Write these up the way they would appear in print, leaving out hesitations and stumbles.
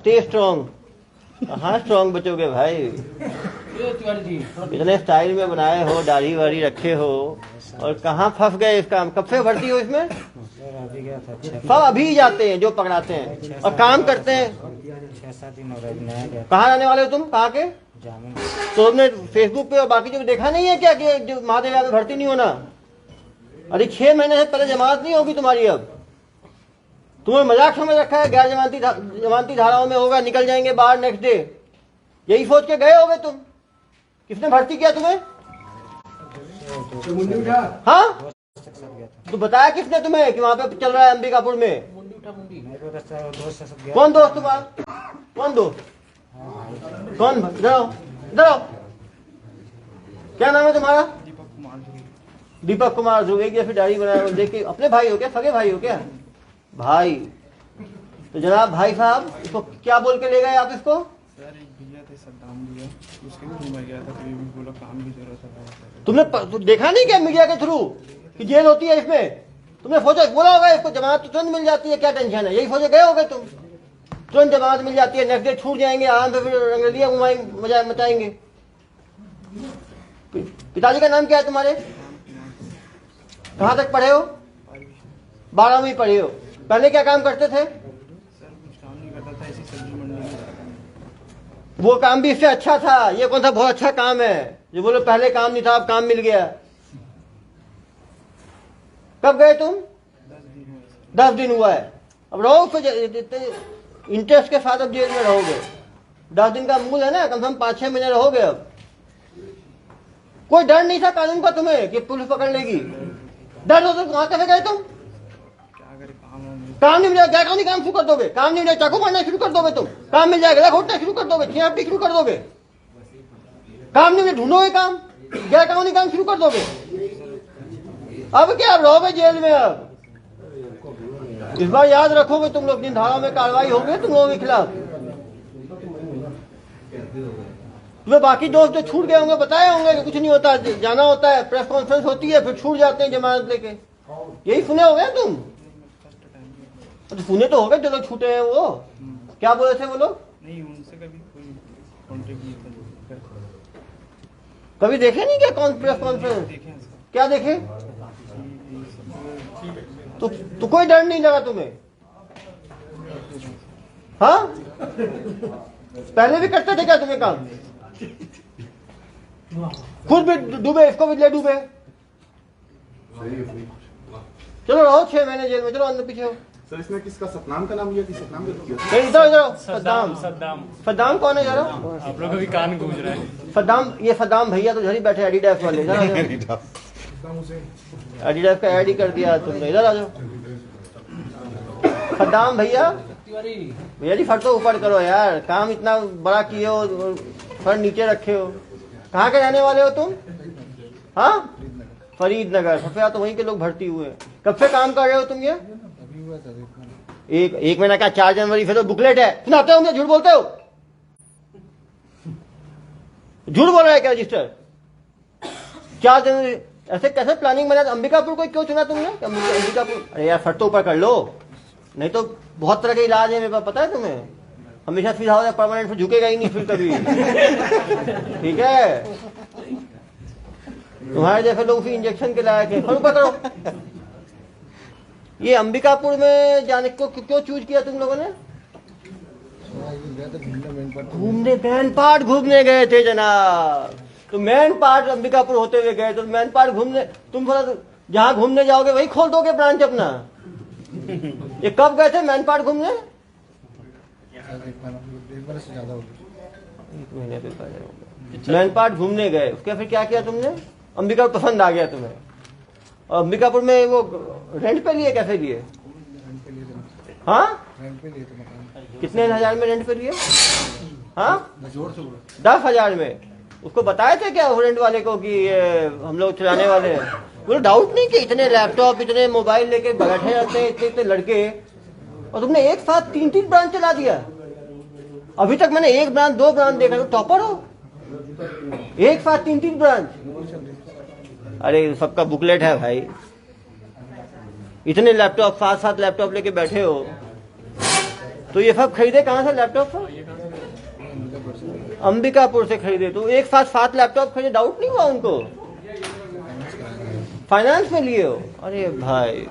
Stay strong. कहाँ strong बचोगे भाई, इतने स्टाइल में बनाए हो, दाढ़ी वाड़ी रखे हो, और कहाँ फंस गए इस काम। कब से भर्ती हो इसमें? सब अभी जाते हैं जो पकड़ाते हैं और काम करते हैं। 6-7 दिन हो गए। कहाँ रहने वाले हो तुम, कहाँ के? तो तुमने फेसबुक पे और बाकी जो देखा नहीं है क्या कि जो महादेव में भर्ती नहीं होना? अरे 6 महीने से पहले जमानत नहीं होगी तुम्हारी। अब तुम्हें मजाक समझ रखा है, गैर जमानती धाराओं में होगा, निकल जाएंगे बाहर नेक्स्ट डे, यही सोच के गए होगे तुम। किसने भर्ती किया तुम्हें? हाँ, तो बताया किसने तुम्हें कि वहां पे चल रहा है अंबिकापुर में? कौन दोस्त तुम्हारा? कौन दोस्त? कौन? इधर आओ, इधर आओ। क्या नाम है तुम्हारा? दीपक कुमार ध्रुव। एक जैसी दाढ़ी बनाया, देख के अपने भाई हो क्या, सगे भाई हो क्या? भाई तो जनाब भाई साहब, इसको क्या बोल के ले गए आप इसको? सर एक भैया थे सद्दाम भैया, उसके भी मैं गया था, तो भी बोला काम की जरूरत है। तुमने देखा नहीं क्या मीडिया के थ्रू कि जेल होती है इसमें? तुमने सोचा, बोला होगा इसको जमानत तो तुरंत मिल जाती है, क्या टेंशन है, यही सोचे गए होगे तुम। तुरंत जमानत मिल जाती है, नेक्स्ट डे छूट जाएंगे, आराम से फिर रंगलियां घुमाएंगे, मचाएंगे। पिताजी का नाम क्या है तुम्हारे? कहाँ तक पढ़े हो? 12वीं पढ़े हो। पहले क्या काम करते थे? सर कुछ काम नहीं करता था, ऐसी सब्जी मंडी में जाता था। वो काम भी इससे अच्छा था। ये कौन सा बहुत अच्छा काम है जो बोलो पहले काम नहीं था अब काम मिल गया? कब गए तुम? 10 दिन हुआ है। अब रहो फिर इंटरेस्ट के साथ, अब जेल में रहोगे। 10 दिन का मूल है ना, कम से कम 5-6 महीने रहोगे। अब कोई डर नहीं था कानून का तुम्हें कि पुलिस पकड़ लेगी? डर हो तो वहां कैसे गए तुम? काम नहीं मिलेगा, क्या काम नहीं, काम शुरू कर दोगे? काम नहीं मिलेगा, चाकू मारना शुरू कर दोगे तुम। काम मिल जाएगा, घोटना शुरू कर दोगे, छीनापटी शुरू कर दोगे। काम नहीं मिले, ढूंढोगे काम, गैर कानूनी काम शुरू कर दोगे। अब क्या, अब रहोगे जेल में। अब इस बार याद रखोगे तुम लोग, जिन धाराओं में कार्रवाई होगी तुम लोगों के खिलाफ। तुम्हें बाकी दोस्त जो छूट गए होंगे बताए होंगे कि कुछ नहीं होता, जाना होता है, प्रेस कॉन्फ्रेंस होती है, फिर छूट जाते हैं जमानत लेके। यही सुने हो गए तुम? तो सुने तो हो गए जो लोग छूटे हैं। वो क्या बोले थे वो लोग? नहीं, उनसे कभी कोई कॉन्टेक्ट नहीं था। कभी देखे नहीं क्या प्रेस कॉन्फ्रेंस? देखे हैं सर। क्या देखे? तो कोई डर नहीं लगा तुम्हें? हाँ, पहले भी करते थे क्या तुम्हें काम? खुद भी डूबे, इसको भी ले डूबे। चलो रहो 6 महीने जेल में, चलो अंदर पीछे हो। सर इसमें किसका, सतनाम का नाम लिया कि सतनाम का किया? इधर इधर सद्दाम सद्दाम कौन है जरा? आप लोग का भी कान गूंज रहा है। सद्दाम, ये सद्दाम भैया तो इधर ही बैठे, एडिडास वाले। एडिडास का ऐड ही कर दिया तुमने। इधर आ जाओ सद्दाम भैया। भैया जी फर तो ऊपर करो यार, काम इतना बड़ा किए हो, फर नीचे रखे हो। कहाँ के रहने वाले हो तुम? हाँ, फरीदनगर। सबसे तो वहीं के लोग भर्ती हुए हैं। कब से काम कर रहे हो तुम? ये एक महीना का, 4 जनवरी से तो बुकलेट है। सुनाते हो मुझे, झूठ बोलते हो? झूठ बोल रहा है क्या रजिस्टर? 4 जनवरी ऐसे कैसे प्लानिंग बना? अंबिकापुर को क्यों चुना तुमने? अंबिकापुर, अरे यार फट तो ऊपर कर लो, नहीं तो बहुत तरह के इलाज है मेरे पास, पता है तुम्हें। हमेशा सीधा हो जाए, परमानेंट फिर झुकेगा ही नहीं फिर कभी। ठीक है, तुम्हारे जैसे लोग फिर इंजेक्शन के लायक है। फट ऊपर करो। ये अंबिकापुर में जाने को क्यों चूज किया तुम लोगों ने? घूमने, मैन पार्ट घूमने गए थे जनाब। तो मैन पार्ट अंबिकापुर होते हुए गए, तो मैन पार्ट घूमने, तुम थोड़ा जहाँ घूमने जाओगे वही खोल दोगे ब्रांच अपना। ये कब गए थे मैन पार्ट घूमने? 1 महीने से पहले मैन पार्ट घूमने गए। उसके फिर क्या किया तुमने? अंबिकापुर पसंद आ गया तुम्हें? और अंबिकापुर में वो रेंट पे लिए, कैसे लिए? हाँ, कितने हजार में रेंट पे लिए? हाँ, 10,000 में। उसको बताए थे क्या रेंट वाले को कि ये हम लोग चलाने वाले हैं? बोलो डाउट नहीं कि इतने लैपटॉप, इतने मोबाइल लेके बैठे रहते हैं इतने लड़के, और तुमने एक साथ 3-3 ब्रांच चला दिया। अभी तक मैंने 1 ब्रांच 2 ब्रांच देखा। तो टॉपर हो, एक साथ 3-3 ब्रांच। अरे सबका बुकलेट है भाई। इतने लैपटॉप, 7-7 लैपटॉप लेके बैठे हो। तो ये सब खरीदे कहाँ से लैपटॉप सब? अंबिकापुर से खरीदे। तो एक साथ 7 लैपटॉप खरीदे, डाउट नहीं हुआ उनको? फाइनेंस में लिए हो? अरे भाई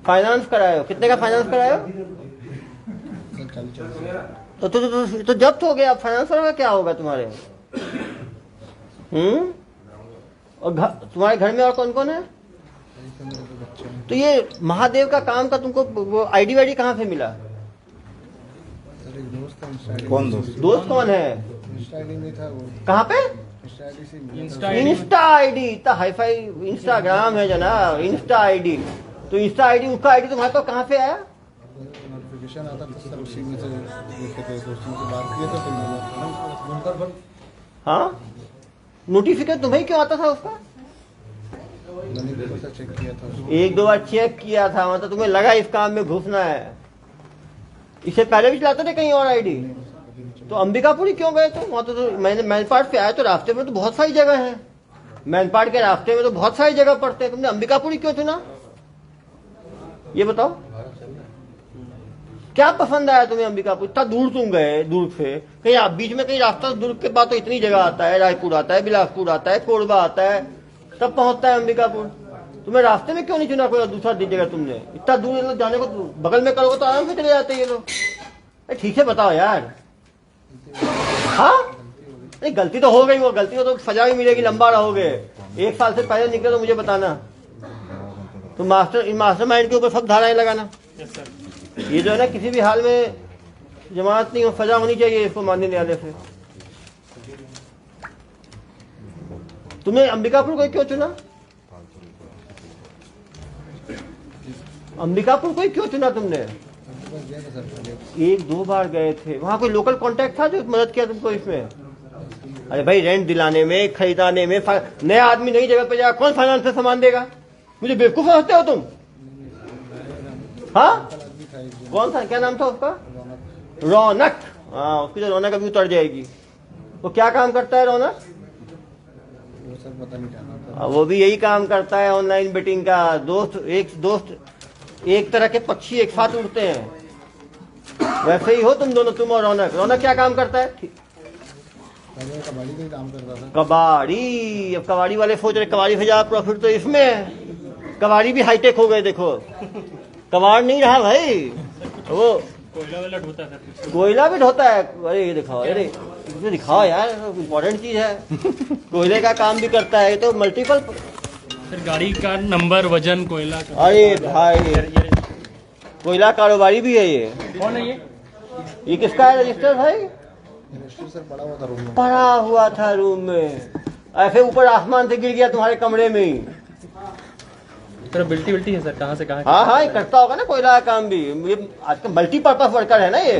फाइनेंस कराए हो? कितने का फाइनेंस कराए हो? तो जब्त हो गया। फाइनेंस वाला का क्या होगा तुम्हारे? और तुम्हारे घर में और कौन कौन है? तो ये महादेव का काम का तुमको वो आईडी वाईडी कहाँ से मिला? कौन दोस्त? दोस्त कौन है? कहाँ पे? Insta ID. इतना हाईफाई इंस्टाग्राम है जनाब, इंस्टा आईडी। तो इंस्टा आईडी, उसका आईडी तुम्हारे पास कहाँ से आया? नोटिफिकेशन आता था सर, उसी में से देखे थे, दोस्तों से बात किए तो फिर मिला। हाँ, नोटिफिकेशन तुम्हें क्यों आता था उसका? मैंने थोड़ा चेक किया था उसको। 1-2 बार चेक किया था, मतलब तुम्हें लगा इस काम में घुसना है। इससे पहले भी चलाते थे कहीं और आईडी? तो अंबिकापुरी क्यों गए तुम? वहाँ तो मैंने मैनपाट पे आया तो रास्ते में तो बहुत सारी जगह है। मैनपाट के रास्ते में तो बहुत सारी जगह पड़ते हैं, तुमने अंबिकापुरी क्यों चुना? ये बताओ, क्या पसंद आया तुम्हें अंबिकापुर? इतना दूर तुम गए, दूर से कहीं आप बीच में कहीं रास्ता दूर के बाद तो इतनी जगह आता है, रायपुर आता है, बिलासपुर आता है, कोरबा आता है, तब पहुंचता है अंबिकापुर। तुम्हें रास्ते में क्यों नहीं चुना कोई दूसरा जगह? तुमने इतना दूर जाने को बगल में करोगे तो आराम से चले जाते ये लोग। ठीक है बताओ यार। हाँ नहीं, गलती तो हो गई, वो गलती को तो सजा भी मिलेगी, लंबा रहोगे। 1 साल से पहले निकले तो मुझे बताना। तो मास्टरमाइंड के ऊपर सब धाराएं लगाना। ये जो है ना, किसी भी हाल में जमानत नहीं हो, सजा होनी चाहिए इसको मानने न्यायालय से। तुमने अंबिकापुर को क्यों चुना? अंबिकापुर को क्यों चुना तुमने? 1-2 बार गए थे। वहां कोई लोकल कांटेक्ट था जो मदद किया तुमको इसमें? अरे भाई, रेंट दिलाने में, खरीदाने में, नया आदमी नई जगह पे जाएगा, कौन फाइनेंस से सामान देगा? मुझे बेवकूफ समझते हो तुम? हाँ, कौन था, क्या नाम था उसका? रौनक। हाँ, उसकी तो रौनक अभी उतर जाएगी। वो क्या काम करता है रौनक? वो भी यही काम करता है, ऑनलाइन बेटिंग का। दोस्त एक तरह के पक्षी एक साथ उड़ते हैं, वैसे ही हो तुम दोनों, तुम और रौनक। रौनक क्या काम करता है? कबाड़ी का काम करता था। कबाड़ी। अब कबाड़ी वाले सोच रहे कबाड़ी से ज्यादा प्रॉफिट तो इसमें है। कबाड़ी भी हाईटेक हो गए, देखो कबाड़ नहीं रहा भाई, वो कोयला भी ढोता है। अरे ये दिखाओ, अरे इसे दिखाओ यार, इम्पोर्टेंट चीज है। कोयले का काम भी करता है, तो मल्टीपल। फिर गाड़ी का नंबर, वजन, कोयला। अरे भाई, कोयला कारोबारी भी है ये। कौन है ये किसका है रजिस्टर भाई? रजिस्टर सर पड़ा हुआ था रूम में। पड़ा हुआ था रूम में, ऐसे ऊपर आसमान से गिर गया तुम्हारे कमरे में ही। बिल्टी है सर, कहाँ से कहाँ? हाँ, ये करता होगा ना कोयला का काम भी। ये आजकल मल्टीपर्पज वर्कर है ना ये।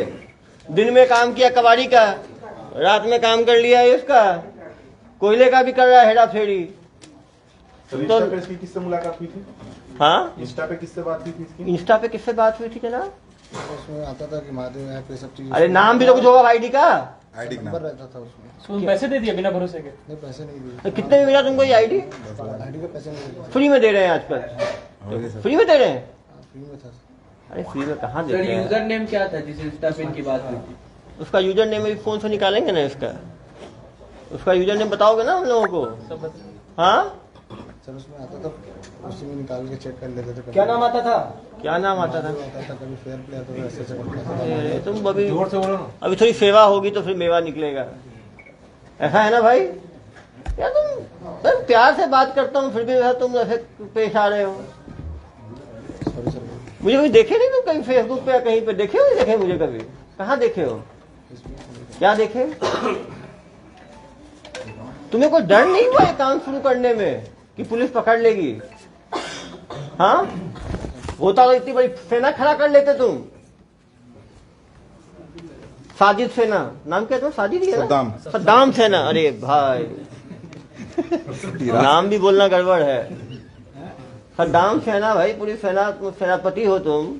दिन में काम किया कबाड़ी का, रात में काम कर लिया इसका, कोयले का भी कर रहा है हेरा फेरी। तो इंस्टा पे इसकी किससे मुलाकात हुई थी? हाँ, इंस्टा पे किससे बात हुई थी इसकी? इंस्टा पे किससे बात हुई थी जनाब? उसमें आता था कि महादेव ऐप, ये सब चीज। अरे नाम भी तो कुछ होगा आईडी का। आईडी का नंबर रहता था उसमें। तो पैसे दे दिए बिना भरोसे के? नहीं, पैसे नहीं दिए। कितने में मिला तुमको ये आईडी? आईडी का पैसे नहीं दिए। फ्री में दे रहे हैं आजकल? फ्री में दे रहे हैं? फ्री में था। अरे फ्री में कहाँ सर, देते हैं? यूजर नेम क्या था जिस इंस्टा पे इनकी बात हुई थी? उसका यूजर नेम अभी फोन से निकालेंगे ना इसका। उसका यूजर नेम बताओगे ना हम लोगों को? हाँ सर, उसमें आता था, उसी में निकाल के चेक कर लेते थे। क्या नाम आता था? क्या नाम आता था? आता था कभी फेयर प्ले आता था, ऐसे ऐसे करता था। अरे तुम अभी थोड़ी सेवा होगी तो फिर मेवा निकलेगा, ऐसा है ना भाई? यार तुम प्यार से बात करता हूँ फिर भी तुम ऐसे पेश आ रहे हो। Sorry sir. मुझे कभी देखे नहीं तुम कहीं फेसबुक पे या कहीं पे? देखे हो नहीं देखे मुझे कभी? कहाँ देखे हो? क्या देखे? तुम्हें कोई डर नहीं हुआ ये काम शुरू करने में कि पुलिस पकड़ लेगी? हाँ, होता तो इतनी बड़ी सेना खड़ा कर लेते तुम। साजिद सेना नाम क्या था? साजिद ही है ना? सद्दाम सेना। अरे भाई, नाम भी बोलना गड़बड़ है। सद्दाम सेना भाई, पूरी सेना, सेनापति हो तुम।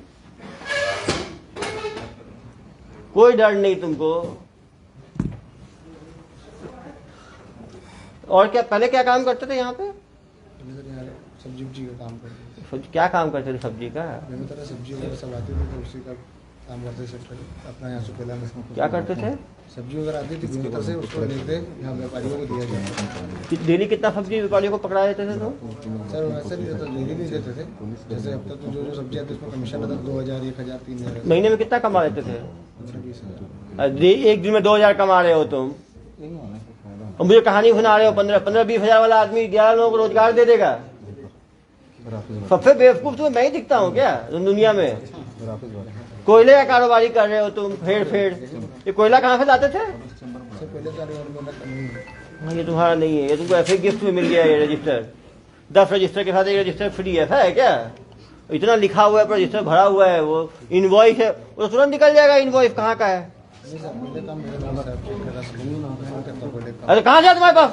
कोई डर नहीं तुमको। और क्या पहले क्या काम करते थे यहाँ पे? सब्जी का काम करते थे। क्या काम करते थे सब्जी का? सब्जी वगैरह सब आती थी, तो उसी का काम करते सेक्टर अपना यहाँ से पहला में क्या करते थे? सब्जी वगैरह आती थी गुणकर से उसको लेते यहाँ व्यापारियों को दिया जाता डेली कितना सब्जी व्यापारियों को पकड़ा देते थे तो? सर वैसे नहीं रहता डेली नहीं देते थे जैसे अब तक तो जो सब्जी आती है उसमें कमीशन रहता 2000 1000 3000 महीने में कितना कमा लेते थे? 15-20 एक दिन में 2000 कमा रहे हो तुम, और मुझे कहानी सुना रहे हो 15-20 हजार वाला आदमी 11 लोगों को रोजगार दे देगा। सबसे बेवकूफ तो मैं ही दिखता हूँ क्या दुनिया में? कोयले का कारोबारी कर रहे हो तुम, फेड़ ये कोयला कहाँ से लाते थे? से पहले का रिकॉर्ड ये तुम्हारा नहीं है, ये तुमको ऐसे गिफ्ट में मिल गया ये रजिस्टर। 10 रजिस्टर के साथ एक रजिस्टर फ्री ऐसा है क्या? इतना लिखा हुआ है पर रजिस्टर भरा हुआ है, वो इनवॉइस है, वो तुरंत निकल जाएगा इनवॉइस कहाँ का है। नहीं सर पहले काम मेरे नाम साहब चेक करा सकता पहले काम अरे कहाँ जाए तुम्हारे पास?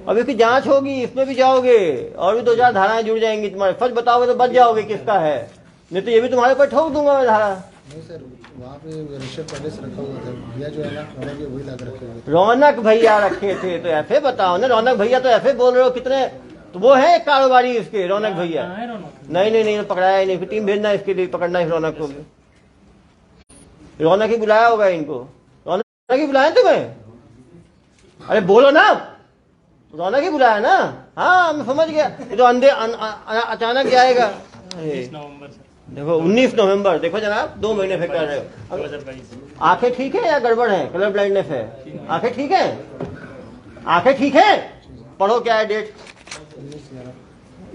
अब इसकी जांच होगी, इसमें भी जाओगे और भी 2-4 धाराएं जुड़ जाएंगी तुम्हारे। सच बताओगे तो बच जाओगे किसका है, नहीं तो ये भी तुम्हारे ऊपर ठोक दूंगा मैं धारा। नहीं सर वहाँ पे रजिस्टर पहले से रखा हुआ था भैया जो है ना रौनक वही ला रखे हुए थे रौनक भैया रखे थे तो ऐसे बताओ ना, रौनक भैया तो ऐसे बोल रहे हो कितने, तो वो है कारोबारी इसके रौनक भैया। कहाँ है रौनक? नहीं पकड़ाया ही नहीं, फिर टीम भेजना इसके लिए पकड़ना है रौनक को भी। रौनक ही बुलाया होगा इनको, रौनक ही बुलाया तुम्हें? अरे बोलो ना, रौनक ही बुलाया ना? हाँ मैं समझ गया, ये तो अंधे अचानक जाएगा। अरे 20 नवंबर से देखो 19 नवंबर, देखो जनाब 2 महीने से कर रहे हो। 2022। आंखें ठीक है या गड़बड़ है? कलर ब्लाइंडनेस है? आंखें ठीक है? आंखें ठीक है? पढ़ो क्या है डेट?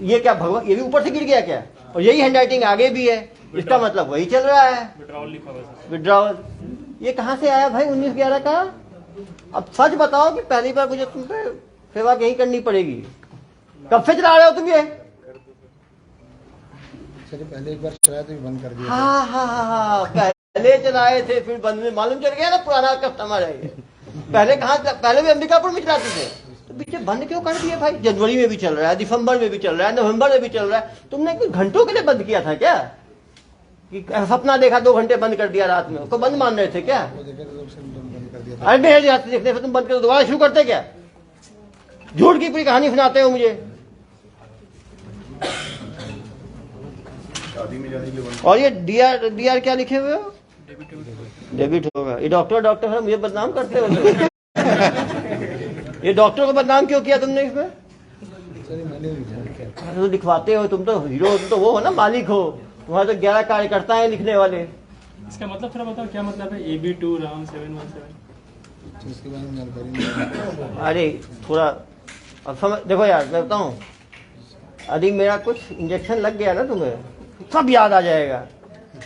ये क्या भगवान, ये भी ऊपर से गिर गया क्या? और यही हैंडराइटिंग आगे भी है, इसका मतलब वही चल रहा है विड्रॉल लिखा हुआ है। विड्रॉवल। ये कहाँ से आया भाई 19/11 का? अब सच बताओ कि पहली बार मुझे तुम पे सेवा कहीं करनी पड़ेगी। कब से चला रहे हो तुम ये? सर पहले एक बार चलाया तो बंद कर दिया हाँ पहले चलाए थे फिर बंद में, मालूम चल गया ना पुराना कस्टमर है ये। पहले कहाँ, पहले भी अंबिकापुर में चलाते थे तो पीछे बंद क्यों कर दिए भाई? जनवरी में भी चल रहा है, दिसंबर में भी चल रहा है, नवंबर में भी चल रहा है। तुमने कुछ घंटों के लिए बंद किया था क्या? कि सपना देखा 2 घंटे बंद कर दिया रात में, उसको बंद मान रहे थे क्या? वो देखे तो उससे बंद कर दिया अरे मेरे जाते देखने से तुम बंद कर दोबारा शुरू करते क्या? झूठ की पूरी कहानी सुनाते हो मुझे। शादी में जाने के लिए बंद। और ये डीआर क्या लिखे हुए हो? डेबिट होगा। ये डॉक्टर है, मुझे बदनाम करते हो ये डॉक्टर को बदनाम क्यों किया तुमने इसमें? सर ये मैंने नहीं किया तो लिखवाते हो, तुम तो हीरो, तुम तो वो हो ना, मालिक हो। तुम्हारे तो 11 कार्यकर्ता हैं लिखने वाले। इसका मतलब थोड़ा बताओ क्या मतलब है? AB2 RAM 717। इसके बारे में जानकारी नहीं अरे थोड़ा अब समझ, देखो यार मैं बताऊं, यदि मेरा कुछ इंजेक्शन लग गया ना तुम्हें सब याद आ जाएगा।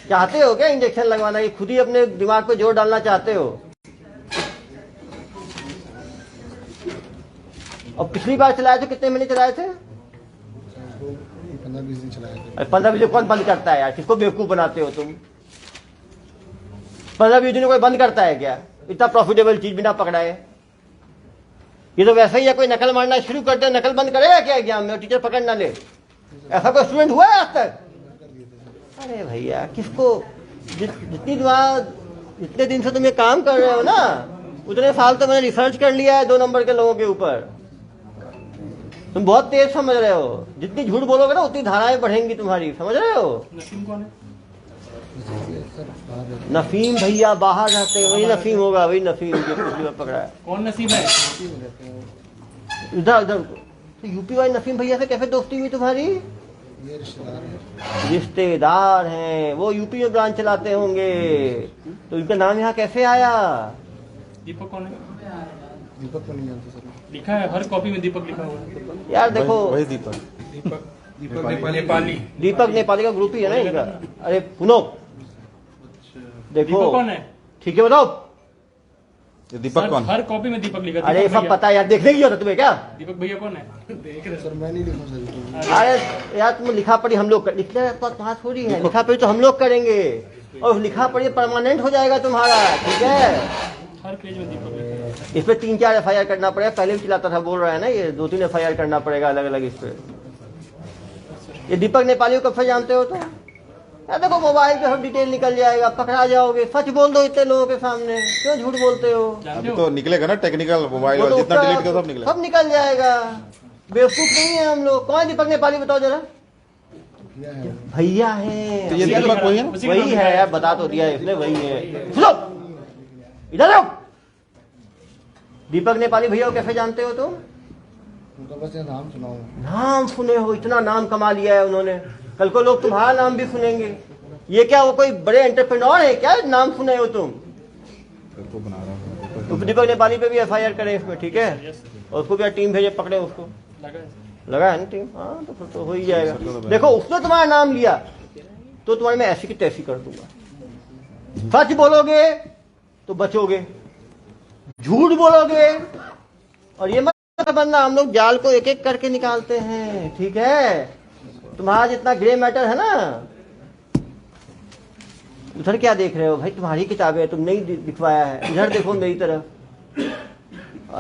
चाहते हो क्या इंजेक्शन लगवाना? ये खुद ही अपने दिमाग पे जोर डालना चाहते हो? और पिछली बार चलाए थे कितने महीने चलाए थे? 15-20 दिन चलाए थे 15-20 दिन कौन बंद करता है यार? किसको बेवकूफ बनाते हो तुम? 15-20 दिन कोई बंद करता है क्या? इतना प्रॉफिटेबल चीज बिना पकड़ाए। ये तो वैसे ही है, कोई नकल मारना शुरू करते हैं, नकल बंद करेगा क्या एग्जाम में? टीचर पकड़ ना ले, ऐसा कोई स्टूडेंट हुआ है आज तक? अरे भैया किसको, जितने दिन से तुम ये काम कर रहे हो ना, उतने साल तो मैंने रिसर्च कर लिया है 2 नंबर के लोगों के ऊपर। तुम बहुत तेज समझ रहे हो, जितनी झूठ बोलोगे ना उतनी धाराएं बढ़ेंगी तुम्हारी, समझ रहे हो? नसीम कौन है? सर बाहर रहते नफीम भैया बाहर रहते हैं, वही नफीम होगा, वही नफीम जो पिछली बार पकड़ा है। कौन नसीब है? रहते हैं इधर उधर तो यूपी वाले नफीम भैया से कैसे दोस्ती हुई तुम्हारी? ये रिश्तेदार है रिश्तेदार हैं, वो यूपी में ब्रांच चलाते होंगे, तो इनका नाम यहाँ कैसे आया? दीपक कौन है? दीपक को नहीं जानते सर लिखा है हर कॉपी में दीपक लिखा हुआ है। यार देखो वही दीपक। नेपाली दीपक नेपाली का ग्रुप ही है ना इनका। अरे पुनो देखो दीपक कौन है? ठीक है बताओ। ये दीपक सर, कौन? हर कॉपी में दीपक लिखा है। अरे दीपक सब भैया। पता है यार, देखने की जरूरत तुम्हें क्या? दीपक भैया कौन है? सर मैं नहीं लिखूँ सर अरे यार तुम लिखा पढ़ी हम लोग लिखने कहाँ थोड़ी है, लिखा पढ़ी तो हम लोग करेंगे और लिखा पढ़ी परमानेंट हो जाएगा तुम्हारा, ठीक है? हर पेज में दीपक लिखा है। इस पे 3-4 FIR करना पड़ेगा, पहले भी चलाता था बोल रहा है ना, ये 2-3 FIR करना पड़ेगा अलग अलग इस पे। ये दीपक नेपाली को कब से जानते हो? तो यार देखो मोबाइल पे सब डिटेल निकल जाएगा, पकड़ा जाओगे। सच बोल दो इतने लोगों के सामने, क्यों झूठ बोलते हो? जानते अभी हो? तो निकलेगा ना टेक्निकल मोबाइल वो और तो जितना उसका- डिलीट किया सब निकलेगा। सब निकल जाएगा। बेवकूफ नहीं है हम लोग। कौन है दीपक नेपाली बताओ जरा? किया है। भैया है, तो ये दीपक वही है ना? वही है यार, बता तो दिया इसने, वही है। सुनो इधर आओ। दीपक नेपाली भैया को कैसे जानते हो तुम? उनका बस ये नाम सुना हूँ। नाम सुने हो, इतना नाम कमा लिया है उन्होंने, कल को लोग तुम्हारा नाम भी सुनेंगे। ये क्या वो कोई बड़े एंटरप्रेन्योर है क्या, नाम सुने हो तुम? को बना रहा हूँ तो दीपक नेपाली पे भी एफआईआर करें इसमें, ठीक है? और उसको भी टीम भेजे, पकड़े उसको। लगा है। लगा है ना टीम? हाँ तो फिर तो हो ही जाएगा। देखो उसने तुम्हारा नाम लिया तो तुम्हारे मैं ऐसी की तैसी कर दूंगा। सच बोलोगे तो बचोगे, झूठ बोलोगे, और ये मत बनना हम लोग जाल को एक एक करके निकालते हैं, ठीक है? तुम्हारा जितना ग्रे मैटर है ना, उधर क्या देख रहे हो भाई? तुम्हारी किताबें तुमने ही दिखवाया है, इधर देखो मेरी तरफ।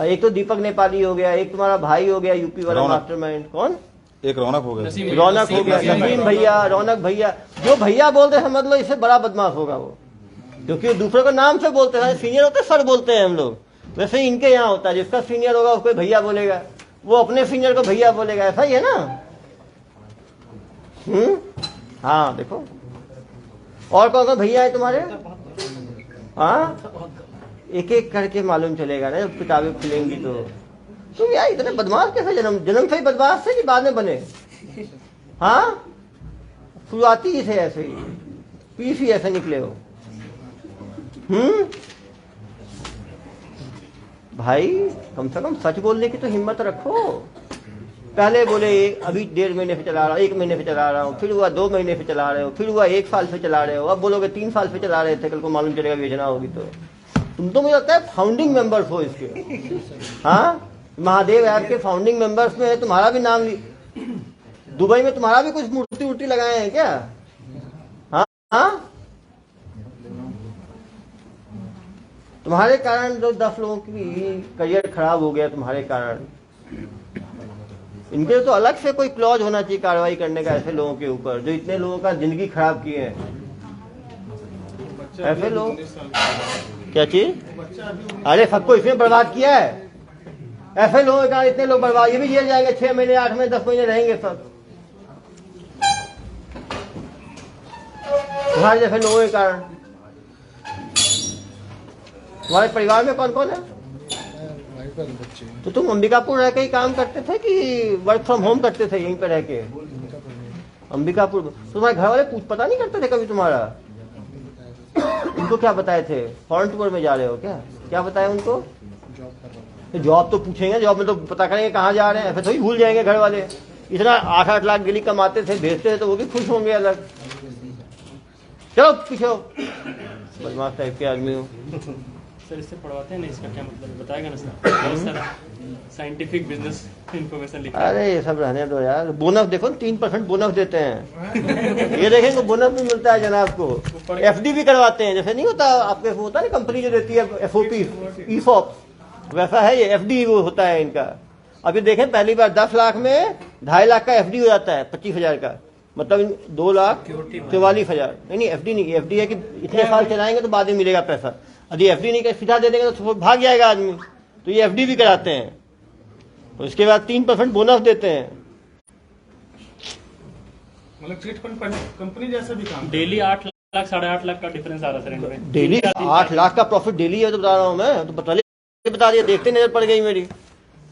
एक तो दीपक नेपाली हो गया, एक तुम्हारा भाई हो गया यूपी वाला मास्टरमाइंड। कौन? एक रौनक हो गया, रौनक हो गया, नसीम भैया, रौनक भैया। जो भैया बोलते समझ लो इससे बड़ा बदमाश होगा वो, क्योंकि दूसरे को नाम से बोलते हैं। सीनियर होते सर बोलते हैं हम लोग, वैसे ही इनके यहाँ होता है, जिसका सीनियर होगा उसको भैया बोलेगा, वो अपने सीनियर को भैया बोलेगा, ऐसा ही है ना? हाँ देखो, और कौन कौन भैया है तुम्हारे? हाँ एक एक करके मालूम चलेगा ना जब किताबें खुलेंगी तो। तुम यार इतने बदमाश कैसे, जन्म से ही बदमाश थे कि बाद में बने? हाँ शुरुआती ही थे ऐसे ही, पीस ही ऐसे निकले हो। भाई कम से कम सच बोलने की तो हिम्मत रखो। पहले बोले अभी 1.5 महीने से चला रहा हूँ, 1 महीने से चला रहा हूँ, फिर हुआ 2 महीने से चला रहे हो, फिर हुआ 1 साल से चला रहे हो, अब बोलोगे 3 साल से चला रहे थे, कल को मालूम चलेगा योजना होगी तो। तुम तो मुझे लगता है फाउंडिंग मेंबर्स हो इसके। हाँ महादेव ऐप के फाउंडिंग मेंबर्स में तुम्हारा भी नाम दुबई में तुम्हारा भी कुछ मूर्ति उर्ति लगाए हैं क्या? हाँ हाँ तुम्हारे कारण जो 10 लोगों की करियर खराब हो गया तुम्हारे कारण। इनके तो अलग से कोई क्लॉज होना चाहिए कार्रवाई करने का ऐसे लोगों के ऊपर जो इतने लोगों का जिंदगी खराब किए हैं। ऐसे लोग क्या चीज? अरे सबको इसमें बर्बाद किया है, ऐसे लोगों का इतने लोग बर्बाद, ये भी जेल जाएंगे 6 महीने 8 महीने 10 महीने रहेंगे सब तुम्हारे जैसे लोगों के कारण। तुम्हारे परिवार में कौन कौन है? वाइफ और बच्चे। तो तुम अंबिकापुर रह के ही काम करते थे कि वर्क फ्रॉम होम करते थे यहीं पे रह के? अंबिकापुर। तो तुम्हारे घर वाले पता नहीं करते थे कभी तुम्हारा? उनको क्या बताए थे? फॉरेन टूर में जा रहे हो क्या? क्या बताया उनको? जॉब कर रहा हूँ। जॉब तो पूछेंगे, जॉब में तो पता करेंगे कहाँ जा रहे हैं, ऐसे थोड़ी भूल जाएंगे घर वाले। इतना 8-8 लाख डेली कमाते थे, भेजते थे तो वो भी खुश होंगे अलग। चलो पीछे हो, बदमाश टाइप के आदमी हो। सर इससे पढ़वाते हैं ना, इसका क्या मतलब है बताएगा ना सर? बहुत सारा साइंटिफिक बिजनेस इंफॉर्मेशन लिखा है। अरे ये सब रहने दो यार। बोनस देखो 3% बोनस देते हैं। ये देखेंगे बोनस भी मिलता है जनाब को। एफडी भी करवाते हैं, जैसे नहीं होता आपके होता नहीं कंपनी जो देती है एफओपी ईसॉप, वैसा है ये एफडी वो होता है इनका। अभी देखें पहली बार 10 लाख में 2.5 लाख का एफडी हो जाता है 25,000 का, मतलब 2,44,000। नहीं एफडी नहीं, एफडी है कि इतने साल चलाएंगे तो बाद में मिलेगा पैसा। यदि एफडी नहीं कर सीधा दे देंगे तो भाग जाएगा आदमी, तो ये एफडी भी कराते हैं। तो इसके बाद 3% बोनस देते हैं। मतलब चिट फंड कंपनी जैसा भी काम। डेली 8 लाख 8.5 लाख का डिफरेंस आ रहा सर इनमें। डेली 8 लाख का प्रॉफिट डेली है तो बता रहा हूँ मैं, तो बता दिया, देखते नजर पड़ गई मेरी।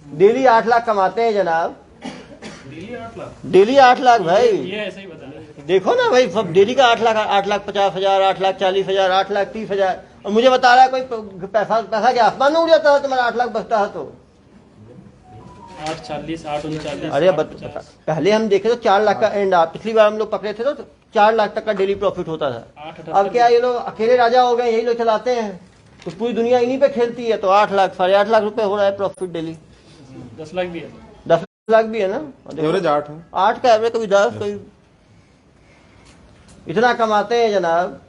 डेली 8 लाख कमाते हैं जनाब, डेली 8 लाख भाई। ये ऐसा ही बता रहा है। देखो ना भाई, सब डेली का 8 लाख, 8,50,000, 8,40,000, 8,30,000। और मुझे बता रहा है कोई पैसा क्या आसमान में उड़ जाता है तुम्हारा 8 लाख बचता है तो? 8,40, 8,39। अरे पहले हम देखे तो 4 लाख का एंड, पिछली बार हम लोग पकड़े थे तो 4 लाख तक का डेली प्रॉफिट होता था। अब क्या ये लोग अकेले राजा हो गए, यही लोग चलाते हैं, तो पूरी दुनिया इन्हीं पे खेलती है। तो 8 लाख 8.5 लाख रुपए हो रहा है प्रॉफिट डेली। 10 लाख भी है, 10 लाख भी है ना, एवरेज 8 है, 8 का एवरेज, कभी 10 कभी। इतना कमाते हैं जनाब,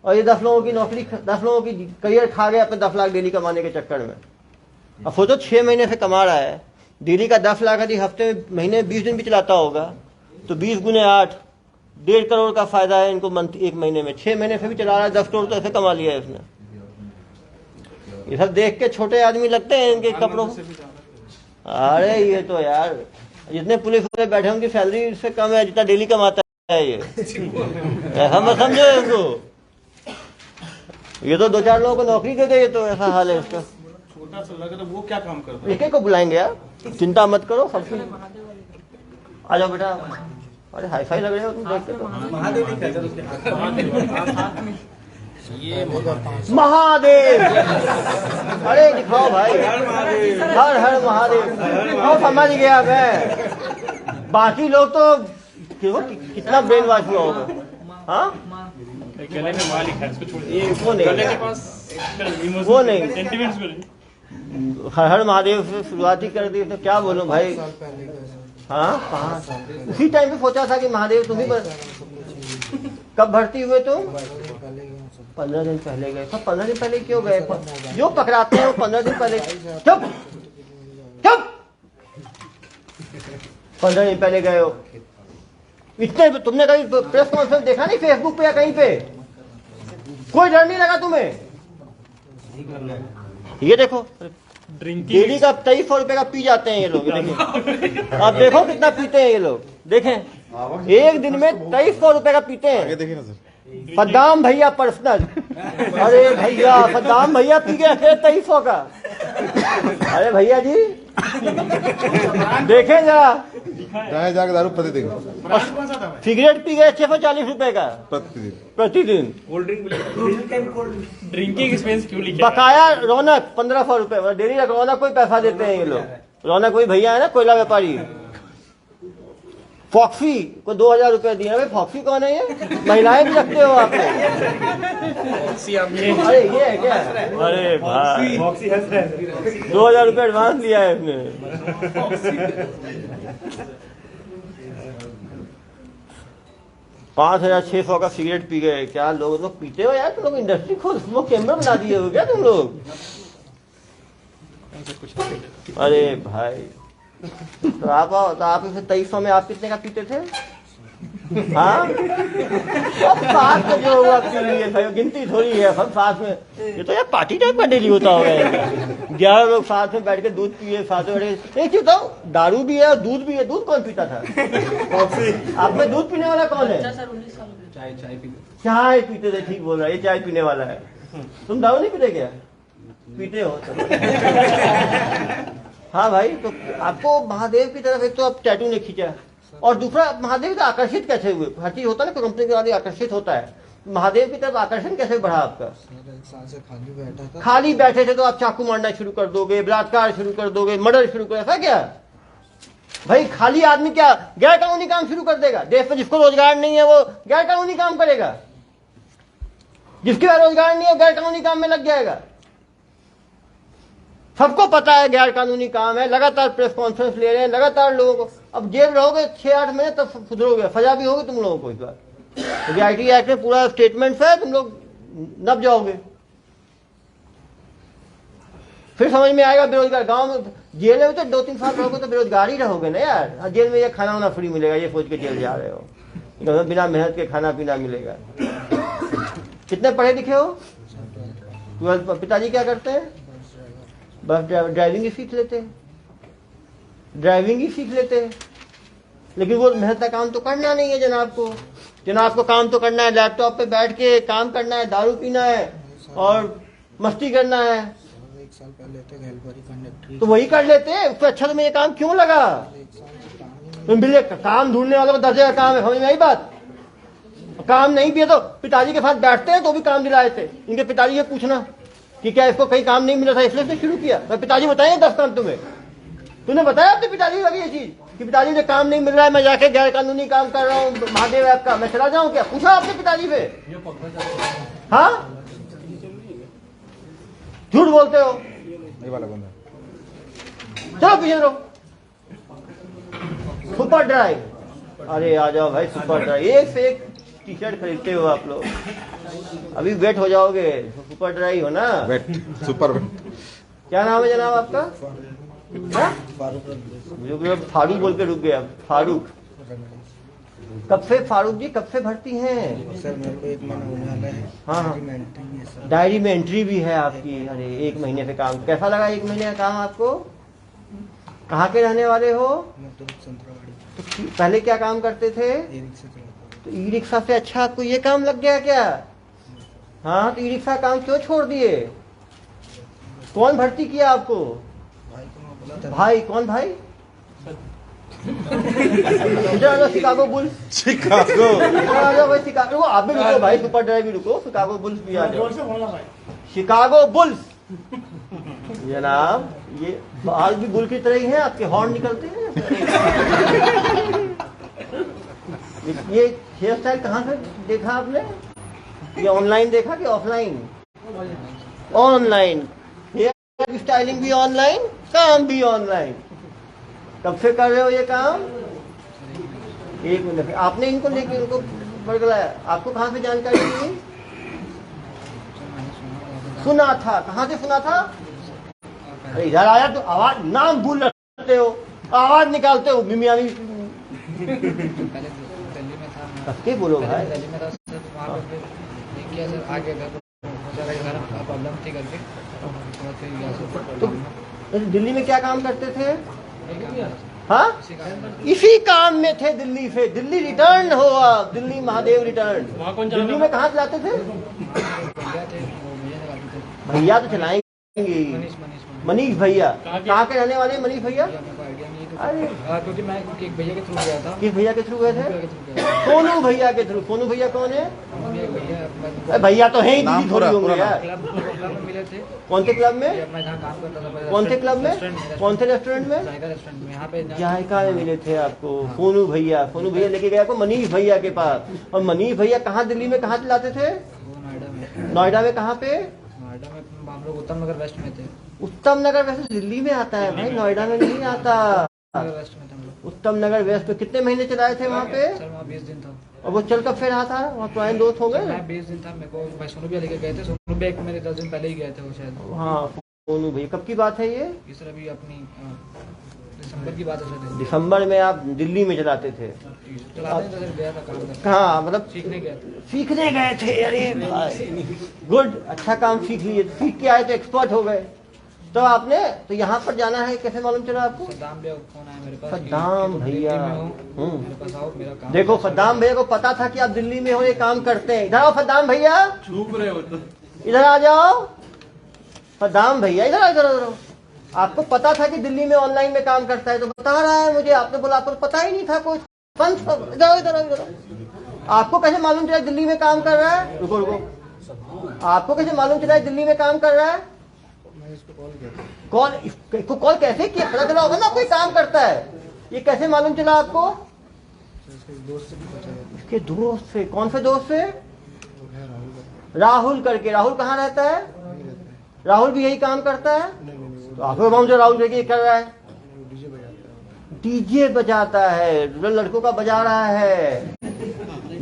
और ये 10 लोगों की नौकरी, 10 लोगों की करियर खा गए अपने 10 लाख डेली कमाने के चक्कर में। अब सोचो 6 महीने से कमा रहा है, डेली का 10 लाख यदि हफ्ते में महीने 20 दिन भी चलाता होगा तो 20 गुने 8, 1.5 करोड़ का फायदा है इनको मंथ, 1 महीने में। 6 महीने से भी चला रहा है, 10 करोड़ तो ऐसे कमा लिया है इसने। ये सब देख के छोटे आदमी लगते हैं इनके कपड़ों। अरे ये तो यार जितने पुलिस वाले बैठे हैं उनकी सैलरी उससे कम है जितना डेली कमाता है ये। ऐसा मत समझो इनको, ये तो 2-4 लोगों को नौकरी दे दे, ये तो ऐसा हाल है इसका। छोटा सा लगा तो वो क्या काम करता है? एक एक को बुलाएंगे यार, चिंता मत करो, सबकी आ जाओ बेटा। अरे हाई फाई लग रहे हो तुम, देखते तो महादेव। अरे दिखाओ भाई, हर हर महादेव। और समझ गया मैं, बाकी लोग तो कितना ब्रेन वॉश हुआ होगा। हाँ गले में माल लिखा है, इसको छोड़ दीजिए। वो नहीं, गले के पास वो नहीं, सेंटिमेंट्स को नहीं। हर हर महादेव से शुरुआत ही कर दी तो क्या बोलो भाई। हाँ कहाँ, उसी टाइम पे सोचा था कि महादेव तुम ही कब भर्ती हुए तुम? 15 दिन पहले गए। 15 दिन पहले क्यों गए? जो पकड़ाते हैं वो 15 दिन पहले। चुप चुप, 15 दिन पहले गए हो। इतने तुमने कहीं प्रेस कॉन्फ्रेंस देखा नहीं फेसबुक पे या कहीं पे? कोई डर नहीं लगा तुम्हें? ये देखो डेली का 2300 रुपए का पी जाते हैं ये लोग, देखिए आप देखो कितना पीते हैं ये लोग, देखें एक दिन में 2300 रुपए का पीते हैं। देखिए ना सर, सद्दाम भैया पर्सनल, अरे भैया सद्दाम भैया पी गए 2300 का। अरे भैया जी देखें जरा, 10,000 का दारू प्रतिदिन, सिगरेट पी गए 640 रुपए का प्रतिदिन। ड्रिंकिंग एक्सपेंस क्यों लिखा है? बकाया रौनक 1500 रुपए डेली, रौनक कोई पैसा देते हैं ये लोग। रौनक कोई भैया है ना कोयला व्यापारी, फॉक्सी को 2000 रुपए दिए। भाई फॉक्सी कौन है ये? महिलाएं भी रखते हो आप लोग? अरे ये है क्या? अरे भाई 2000 रुपए एडवांस लिया है इसने। 5600 का सिगरेट पी गए। क्या लोग पीते हो यार? तुम लोग इंडस्ट्री खोल, स्मोक चैम्बर बना दिए हो क्या तुम लोग? अरे भाई तो आप इसे 2300 में आप कितने का पीते थे? हाँ अब साथ में जो होगा पी लिए भाई, गिनती थोड़ी है सब साथ में। ये तो यार पार्टी टाइप का डेली होता होगा। 11 लोग साथ में बैठ के दूध पिए, साथ में बैठ। एक चीज बताओ, दारू भी है और दूध भी है। दूध कौन पीता था? आप में दूध पीने वाला कौन है? चाय पीते थे, ठीक बोल रहा है, ये चाय पीने वाला है। तुम दारू नहीं पीते क्या? पीते हो? हाँ भाई, तो आपको महादेव की तरफ एक तो आप टैटू ने खींचा, और दूसरा महादेव से आकर्षित कैसे हुए? हर चीज होता है ना, कंपनी के बाद आकर्षित होता है। महादेव की तरफ आकर्षण कैसे बढ़ा आपका? 1 साल से खाली बैठा था। खाली बैठे थे तो आप चाकू मारना शुरू कर दोगे, बलात्कार शुरू कर दोगे, मर्डर शुरू कर, ऐसा क्या भाई? खाली आदमी क्या गैर कानूनी काम शुरू कर देगा? देश में जिसको रोजगार नहीं है वो गैर कानूनी काम करेगा, जिसके पास रोजगार नहीं है वो गैर कानूनी काम में लग जाएगा। सबको पता है गैर कानूनी काम है। लगातार प्रेस कॉन्फ्रेंस ले रहे हैं, लगातार लोगों को। अब जेल रहोगे 6-8 महीने तब सुधरोगे, सजा भी होगी तुम लोगों को इस बार। क्योंकि आईटी एक्ट में पूरा स्टेटमेंट है, तुम लोग नब जाओगे। फिर समझ में आएगा बेरोजगार। गांव में जेल में तो 2-3 साल रहोगे तो बेरोजगार ही रहोगे ना यार। जेल में ये खाना वाना फ्री मिलेगा ये सोच के जेल जा रहे हो, बिना मेहनत के खाना पीना मिलेगा। कितने पढ़े लिखे हो? 12। पिताजी क्या करते हैं? बस ड्राइविंग ही सीख लेते हैं, ड्राइविंग ही सीख लेते हैं। लेकिन वो मेहनत का काम तो करना नहीं है जनाब को। जनाब को काम तो करना है, लैपटॉप पे बैठ के काम करना है, दारू पीना है और मस्ती करना है। 1 साल पहले थे हेल्परी कंडक्टर, तो वही कर लेते हैं। उससे अच्छा तुम्हें ये काम क्यों लगा? तुम बिल्ले काम ढूंढने वालों को 10 काम है, समझ में आई बात? काम नहीं भी है तो पिताजी के साथ बैठते हैं तो भी काम दिलाए थे। इनके पिताजी से पूछना कि क्या इसको कहीं काम नहीं मिला था इसलिए इसने शुरू किया। मैं पिताजी बताए 10 काम तुम्हें, तूने बताया अपने पिताजी को ये चीज कि पिताजी मुझे काम नहीं मिल रहा है, मैं जाके गैर कानूनी काम कर रहा हूँ महादेव ऐप का, मैं चला जाऊं क्या? पूछा आपने पिताजी से? हाँ झूठ बोलते हो। ये वाला बंदा चलो पीछे रहो। सुपर ड्राइव, अरे आ जाओ भाई सुपर ड्राइव। एक से एक टी शर्ट खरीदते हो आप लोग, अभी वेट हो जाओगे। सुपर ड्राइव हो ना? Wait super wait. क्या नाम है जनाब आपका? मुझे फारूक बोल के रुक गया। फारूक, कब से फारूक जी कब से भर्ती हैं? सर मेरे को 1 महीना होने वाला है। हाँ हाँ, एंट्री है सर। डायरी में एंट्री भी है आपकी। अरे 1 महीने से काम, कैसा लगा 1 महीने का काम आपको? कहाँ के रहने वाले हो? संतरावाड़ी तो पहले क्या काम करते थे? ये रिक्शा चलाता तो ई रिक्शा से अच्छा आपको ये काम लग गया क्या? हाँ, तो ई रिक्शा काम क्यों छोड़ दिए? कौन भर्ती किया आपको? भाई को मैं बोला था भाई कौन भाई? इधर आ जाओ, शिकागो बुल्स। शिकागो इधर आ जाओ भाई, शिकागो। आप भी रुको भाई, सुपर ड्राइव भी रुको, शिकागो बुल्स भी आ जाओ। शिकागो बुल्स जनाब, ये बाल भी बुल की तरह ही हैं, आपके हॉर्न निकलते हैं। ये हेयर स्टाइल कहाँ से देखा आपने? ये ऑनलाइन देखा कि ऑफलाइन? ऑनलाइन। हेयर स्टाइलिंग भी ऑनलाइन, काम भी ऑनलाइन। कब से कर रहे हो ये काम? 1 मिनट। आपने इनको लेके इनको बरगलाया, आपको कहाँ से जानकारी मिली? सुना था। कहाँ से सुना था? अरे इधर आया तो आवाज, नाम भूल रखते हो, आवाज निकालते हो मिमियामी। पहले दिल्ली में था मैं कसके बोलो भाई। दिल्ली में था सर, वहाँ पे नहीं किया सर, आ गया घर घर प्रॉब्लम थी करके थोड़ा फिर गया सर। तो दिल्ली में क्या काम करते थे? हाँ, इसी काम में थे दिल्ली से। दिल्ली रिटर्न हो आप, दिल्ली महादेव रिटर्न। वहाँ कौन दिल्ली में कहाँ चलाते थे? भैया थे, वो भैया लगाते थे। भैया तो चलाएंगे। मनीष मनीष भैया कहाँ के? कहाँ के रहने वाले मनीष भैया? भैया मेरे को आइडिया नहीं है अरे तो क्योंकि मैं एक भैया के थ्रू गया था। किस भैया के थ्रू गए भैया थे? के थ्रू गया था। सोनू भैया के थ्रू। सोनू भैया कौन है? भैया अरे भैया तो है ही, नाम दीदी थोड़ी पूरा- होंगे पूरा यार। क्लब में मिले थे। कौन से क्लब में? मैं जहाँ काम करता था। कौन से क्लब में? रेस्टोरेंट कौन से रेस्टोरेंट में? जायका रेस्टोरेंट में, यहाँ पे जायका में मिले थे आपको सोनू भैया। सोनू भैया लेके गया आपको मनीष भैया के पास। और मनीष भैया कहाँ दिल्ली में कहाँ चलाते थे? वो नोएडा में। नोएडा में कहाँ पे? नोएडा में हम लोग उत्तम नगर वेस्ट में थे। उत्तम नगर वैसे दिल्ली में आता है भाई, नोएडा में नहीं आता। नगर वेस्ट में थे हम लोग। उत्तम नगर वेस्ट में कितने महीने चलाए थे वहाँ पे? सर वहाँ 20 दिन था। और वो चल कर फिर आता है, वहाँ पुराने दोस्त हो गए। मैं 20 दिन था। मेरे को भाई सोनू भैया लेके गए थे। सोनू भैया एक मेरे 10 दिन पहले ही गए थे वो शायद। हाँ, सोनू भैया। कब की बात है ये? ये सर अभी अपनी दिसंबर की बात है सर। दिसंबर में आप दिल्ली में चलाते थे? चलाते हैं तो सर गया था काम करने। हाँ, मतलब सीखने गया था। सीखने गए थे। अरे भाई गुड, अच्छा काम सीख लिए। सीख के आए तो एक्सपर्ट हो गए। तो आपने तो यहाँ पर जाना है, कैसे मालूम चला आपको? सद्दाम भैया का फोन आया मेरे पास। सद्दाम कि तुम भैया। दिल्ली में हो, मेरे पास आओ, मेरा काम। देखो, सद्दाम भैया को पता था कि आप दिल्ली में हो, ये काम करते हैं। इधर आओ सद्दाम भैया, छुप रहे हो तो इधर आ जाओ। सद्दाम भैया इधर आओ, इधर आओ। आपको पता था कि दिल्ली में ऑनलाइन में काम करता है, तो बता रहा है मुझे। आपने बोला आपको पता ही नहीं था कुछ। इधर आओ, इधर आओ, इधर आओ। आपको कैसे मालूम चला दिल्ली में काम कर रहा है? रुको रुको, आपको कैसे मालूम चला दिल्ली में काम कर रहा है? मैं इसको कॉल किया था। कॉल, इसको कॉल कैसे किया? पता चला होगा ना कोई काम करता है। ये कैसे मालूम चला आपको? इसके दोस्त से भी पूछा गया। इसके दोस्त से। कौन से दोस्त से? राहुल करके। राहुल कहाँ रहता है? राहुल भी यही काम करता है? तो आपको मालूम जो राहुल करके कर रहा है? डीजे बजाता है, लड़कों का बजा रहा है,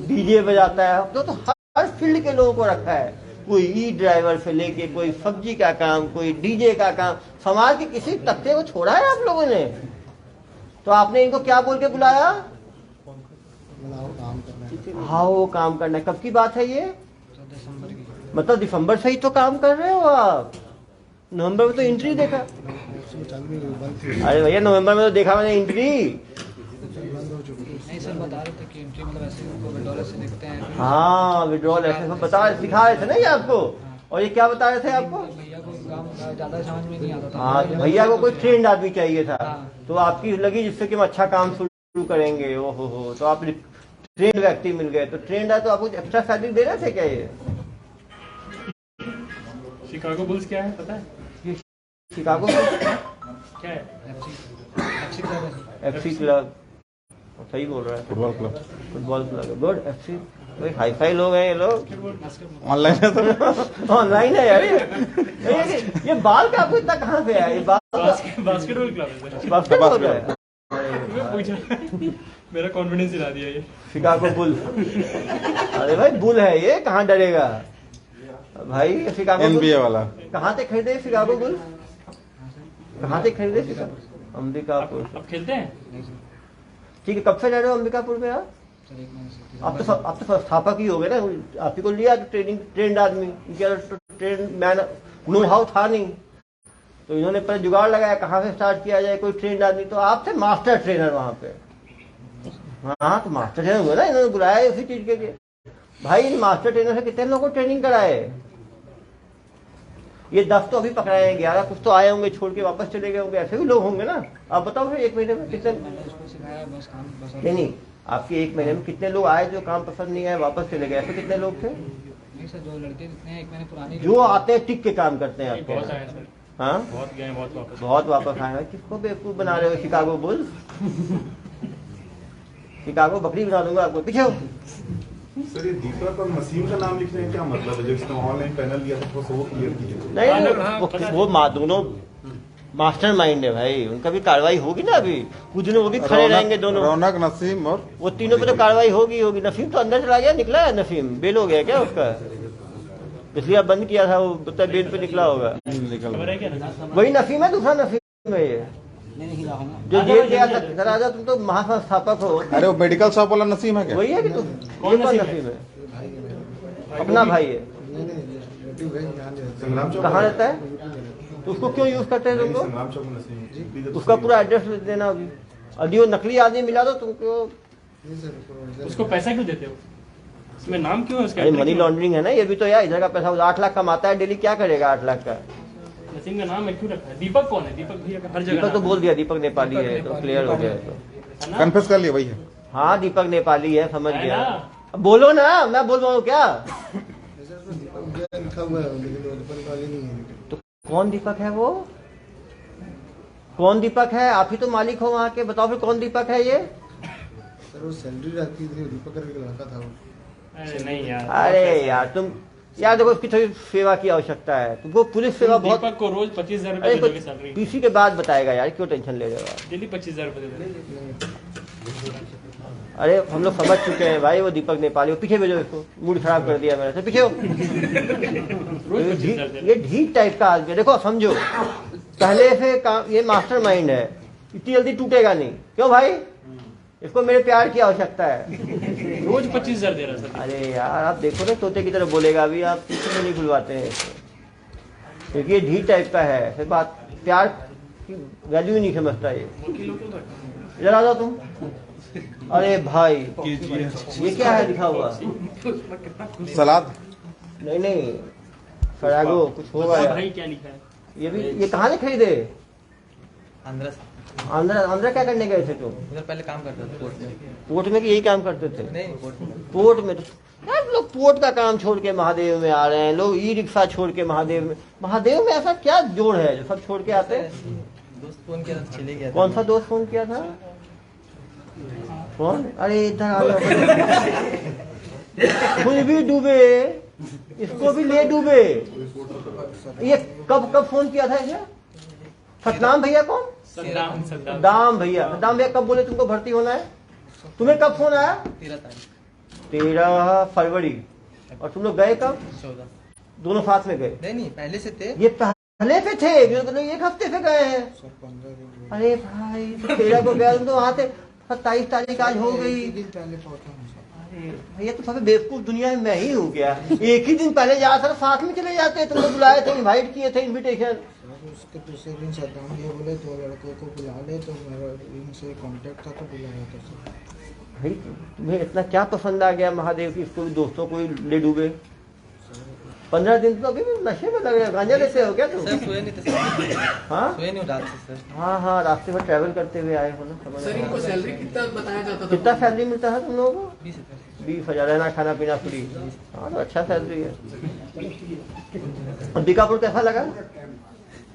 डीजे बजाता है। तो हर फील्ड के लोगों को रखा है। कोई ई ड्राइवर से लेके कोई सब्जी का काम, कोई डीजे का काम। समाज के किसी तख्ते को छोड़ा है आप लोगों ने? तो आपने इनको क्या बोल के बुलाया? हाँ, वो काम करना है। कब की बात है ये? दिसंबर की। मतलब दिसंबर से ही तो काम कर रहे हो आप? नवंबर में तो एंट्री देखा। अरे भैया, नवंबर में तो देखा मैंने एंट्री। नहीं सर, बता रहे थे कि एंट्री मतलब ऐसे उनको विड्रॉल से दिखते हैं। हाँ, विड्रॉल ऐसे सब सिखा रहे थे ना ये आपको। और ये क्या बता रहे थे आपको? भैया को काम ज्यादा समझ में नहीं आता था। हाँ, तो भैया को कोई ट्रेंड आदमी चाहिए था। हाँ। तो आपकी लगी जिससे कि हम अच्छा काम शुरू करेंगे। ओहो हो, तो आप ट्रेंड व्यक्ति मिल गए। तो ट्रेंड है तो आपको एक्स्ट्रा सैलरी दे रहे थे क्या ये? शिकागो बुल्स क्या है पता है? शिकागो क्या है? एफसी क्लब है। FC club. सही बोल रहा है, football club football club. Good. FC कोई हाई फाई लोग हैं ये लोग। ऑनलाइन है तो ऑनलाइन है यार ये बाल का आपको इतना कहाँ से आया? ये बाल बास्केटबॉल क्लब है सर। बास्केटबॉल का है? मैं पूछा, मेरा कॉन्फिडेंस हिला दिया ये। Chicago bull. अरे भाई, बुल है ये, कहाँ डरेगा भाई? शिकागो एनबीए वाला कहाँ से खरीदे? शिकागो बुल कहाँ से खरीदे? शिकागो अंबिकापुर। अब खेलते हैं? ठीक है, कब से रह रहे हो अंबिकापुर में आप? सर 1 महीने से। आप तो संस्थापक ही हो गए ना। आप ही को लिया ट्रेनिंग, ट्रेंड आदमी। ट्रेंड मैन नो हाउ था नहीं, तो इन्होंने पहले जुगाड़ लगाया कहाँ से स्टार्ट किया जाए, कोई ट्रेंड आदमी, तो आप थे मास्टर ट्रेनर वहां पे। हाँ तो मास्टर ट्रेनर हुआ ना, इन्होंने बुलाया उसी चीज के लिए। भाई इन मास्टर ट्रेनर से कितने लोगों को ट्रेनिंग कराए? ये 10 तो अभी पकड़ाए हैं, 11 कुछ तो आए होंगे छोड़ के वापस चले गए होंगे, ऐसे भी लोग होंगे ना। आप बताओ फिर 1 महीने में कितने? उसको सिखाया बस काम बस। नहीं, आपके 1 महीने में कितने लोग आए जो काम पसंद नहीं आए वापस चले गए, ऐसे कितने लोग थे? नहीं सर, जो लड़के जितने हैं 1 महीने पुराने जो आते हैं टिक के काम करते हैं आपके बहुत यहाँ। आए सर, हाँ बहुत गए, बहुत वापस। बहुत वापस आए हैं। किसको बेवकूफ बना रहे हो? शिकागो बुल्स, शिकागो बकरी बना दूंगा आपको, पीछे हो। सर ये दीपक और नसीम का नाम लिखने का क्या मतलब है? जो इसने ऑनलाइन पैनल लिया था तो वो क्लियर कीजिए। नहीं वो दोनों मास्टर माइंड है भाई, उनका भी कार्रवाई होगी ना। अभी कुछ दिन वो भी खड़े रहेंगे दोनों, रौनक, नसीम और वो तीनों पे तो कार्रवाई होगी। नसीम तो अंदर चला गया, निकला है नसीम, बेल हो गया क्या उसका? इसलिए अब बंद किया था, वो बेल पे निकला होगा। निकल खबर है क्या ना? वही नसीम है, दूसरा नसीम है ये जो जेल गया था। सर आजा, तुम तो महासंस्थापक हो। अरे वो मेडिकल शॉप वाला नसीम है क्या? वही है कि तुम? कौन ये कौन नसीम नसीम है? अपना भाई है। संग्राम चौक कहाँ रहता है? तो उसको क्यों यूज करते हैं तुमको? संग्राम चौक में नसीम। उसका पूरा एड्रेस देना अभी। यदि वो नकली आदमी मिला तो तुमको, उसको पैसा क्यों देते हो? इसमें नाम क्यों है उसका? अरे मनी लॉन्ड्रिंग है ना ये भी तो यार। इधर का पैसा 8 लाख कमाता है डेली, क्या करेगा 8 लाख का? नसीम का नाम है क्यों रखा है? दीपक कौन है? दीपक भैया का हर जगह दीपक तो नाम बोल दिया, दीपक नेपाली है तो क्लियर हो गया तो। है ना? कन्फेस कर लिया वही है। हाँ दीपक नेपाली है, समझ है गया। ना? अब बोलो ना, मैं बोल रहा हूँ क्या? लिखा हुआ है लेकिन वो दीपक वाली नहीं है। तो कौन दीपक है वो? कौन दीपक है? आप ही तो मालिक हो वहाँ के, बताओ फिर कौन दीपक है ये? सर वो सैलरी रहती थी, दीपक करके लड़का था वो। अरे नहीं यार, अरे यार तुम यार देखो, इसकी थोड़ी सेवा की आवश्यकता है तुमको। पुलिस सेवा बहुत। दीपक को रोज 25,000 अरे रुपए दोगे सैलरी? पीसी के बाद बताएगा यार, क्यों टेंशन ले रहे हो आप? डेली 25,000 रुपए दे दो। अरे हम लोग समझ चुके हैं भाई, वो दीपक नेपाली। वो पीछे भेजो इसको, मूड खराब कर दिया मेरा। तो पीछे हो। रोज 25,000 दे ये ढीठ टाइप का आदमी है। देखो समझो, पहले से काम, ये मास्टर माइंड है, इतनी जल्दी टूटेगा नहीं। क्यों भाई? इसको मेरे प्यार की आवश्यकता है। रोज 25,000 दे रहा है सर। अरे यार आप देखो ना, तोते की तरह बोलेगा अभी। आप पीछे में नहीं खुलवाते हैं इसको, क्योंकि ये ढीठ टाइप का है। फिर बात, प्यार की वैल्यू ही नहीं समझता ये। इधर आ जाओ तुम। अरे भाई ये क्या है लिखा हुआ? सलाद नहीं नहीं, फरागो कुछ होगा यार। भाई क्या लिखा है? ये भी, ये कहाँ से खरीदे? आंध्रा आंध्रा क्या करने गए थे तुम? उधर पहले काम करता था कोर्ट में। पोर्ट में कि यही काम करते थे? नहीं कोर्ट में। पोर्ट में तो यार लोग पोर्ट का काम छोड़ के महादेव में आ रहे हैं, लोग ई रिक्शा छोड़ के महादेव में। महादेव में ऐसा क्या जोड़ है जो सब छोड़ के आते हैं? दोस्त फोन किया था, चले गया था। कौन सा दोस्त फोन किया था? कौन? अरे इधर आ जाओ। खुद भी डूबे, इसको भी ले डूबे। ये कब फोन किया था इसे? सतनाम भैया कौन? सद्दाम दाम भैया। दाम भैया कब बोले तुमको भर्ती होना है? तुम्हें कब फोन आया? 13 तारीख 13 फरवरी। और तुम लोग गए कब? 14। दोनों साथ में गए? नहीं पहले से थे। ये पहले पे थे, ये तो 1 हफ्ते से गए हैं। सर 15 दिन अरे भाई 13 को गया, तुम तो वहां से 27 तारीख आज हो गई। एक दिन पहले पहुंचा हूँ सर। अरे भैया तो सबसे बेवकूफ दुनिया में मैं ही हूँ क्या? एक ही दिन पहले जा सर, साथ में चले जाते। तुम लोग बुलाए थे, इनवाइट किए थे, इनविटेशन। सर उसके दूसरे दिन सद्दाम भैया बोले 2 लड़कों को बुला ले, तो मेरा इनसे कांटेक्ट था तो बुलाया था सर। भाई तुम्हें इतना क्या पसंद आ गया महादेव की, इसको भी दोस्तों को ही ले डूबे? 15 दिन तो अभी भी नशे में लग रहे हो। गांजा लेते हो क्या तुम? सर सोए नहीं थे सर। हाँ सोए नहीं रात से सर। हाँ, रास्ते में ट्रैवल करते हुए आए हो ना, समझ सर रहे इनको हो। सैलरी कितना बताया जाता था? कितना सैलरी मिलता है तुम लोगों को? 20,000। 20,000, रहना खाना पीना फ्री। हाँ तो अच्छा सैलरी है। अंबिकापुर कैसा लगा?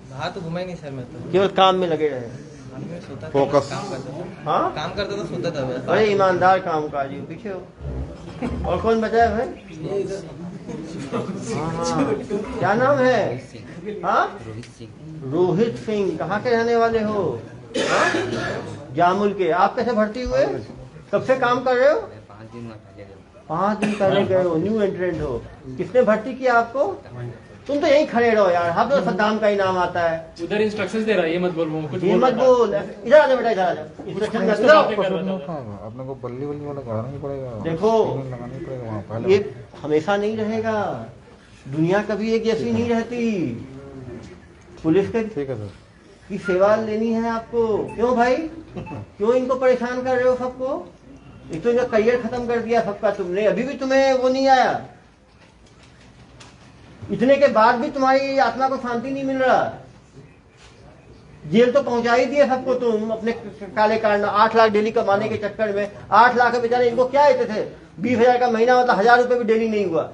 बाहर तो घुमा ही नहीं सर मैं तो। केवल काम में लगे रहे? काम में सोता था, फोकस। काम करता था। हाँ काम करता था, सोता था बस। अरे ईमानदार काम काज हो। पीछे हो। और कौन बचा है भाई? हाँ, क्या नाम है? हाँ रोहित सिंह। कहाँ के रहने वाले हो? हाँ? जामुल के। आप कैसे भर्ती हुए? कब से काम कर रहे हो? 5 दिन पहले गए हो, न्यू एंट्रेंट हो। किसने भर्ती किया आपको? तुम तो यहीं खड़े रहो यार, हम तो सद्दाम का ही नाम आता है। उधर इंस्ट्रक्शंस दे रहा है, ये मत बोल। कुछ ये मत बोल। इधर आ जा बेटा, इधर आ जा। इंस्ट्रक्शन मत दो। अपने को बल्ली वल्ली वाला लगाना ही पड़ेगा। देखो, लगाना ही पड़ेगा वहाँ पहले। ये हमेशा नहीं रहेगा। दुनिया कभी एक जैसी नहीं रहती। पुलिस के ठीक है सर। की सेवा लेनी है आपको। क्यों भाई, क्यों इनको परेशान कर रहे हो सबको? एक तो इनका करियर खत्म कर दिया सबका तुमने, अभी भी तुम्हें वो नहीं आया। इतने के बाद भी तुम्हारी आत्मा को शांति नहीं मिल रहा। जेल तो पहुंचा ही दिए सबको तुम अपने काले कारण। 8 लाख डेली कमाने के चक्कर में। 8 लाख बेचारे इनको क्या आते थे? 20,000 का महीना मतलब 1,000 रुपए भी डेली नहीं हुआ।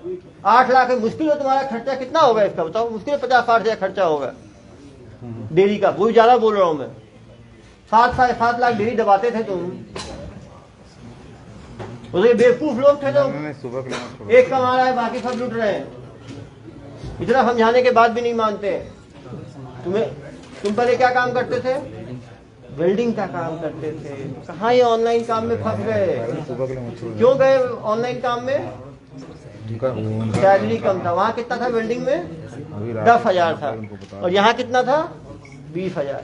8 लाख मुश्किल हो। तुम्हारा खर्चा कितना होगा इसका बताओ? मुश्किल 50-60 हजार खर्चा होगा डेली का। वो ज्यादा बोल रहा हूं मैं। 7-7.5 लाख डेली दबाते थे तुम। उसे बेवकूफ लोग थे तुम। सुबह के लिए एक कमा रहा है, बाकी सब लूट रहे हैं। इतना समझाने के बाद भी नहीं मानते। तुम पहले क्या काम करते थे? वेल्डिंग का काम करते थे। कहाँ ये ऑनलाइन काम में फंस गए? सुबह के लिए मच्छर क्यों गए ऑनलाइन काम में? उनका सैलरी कम था। वहाँ कितना था वेल्डिंग में? अभी रात 10,000 था। और यहाँ कितना था? 20,000।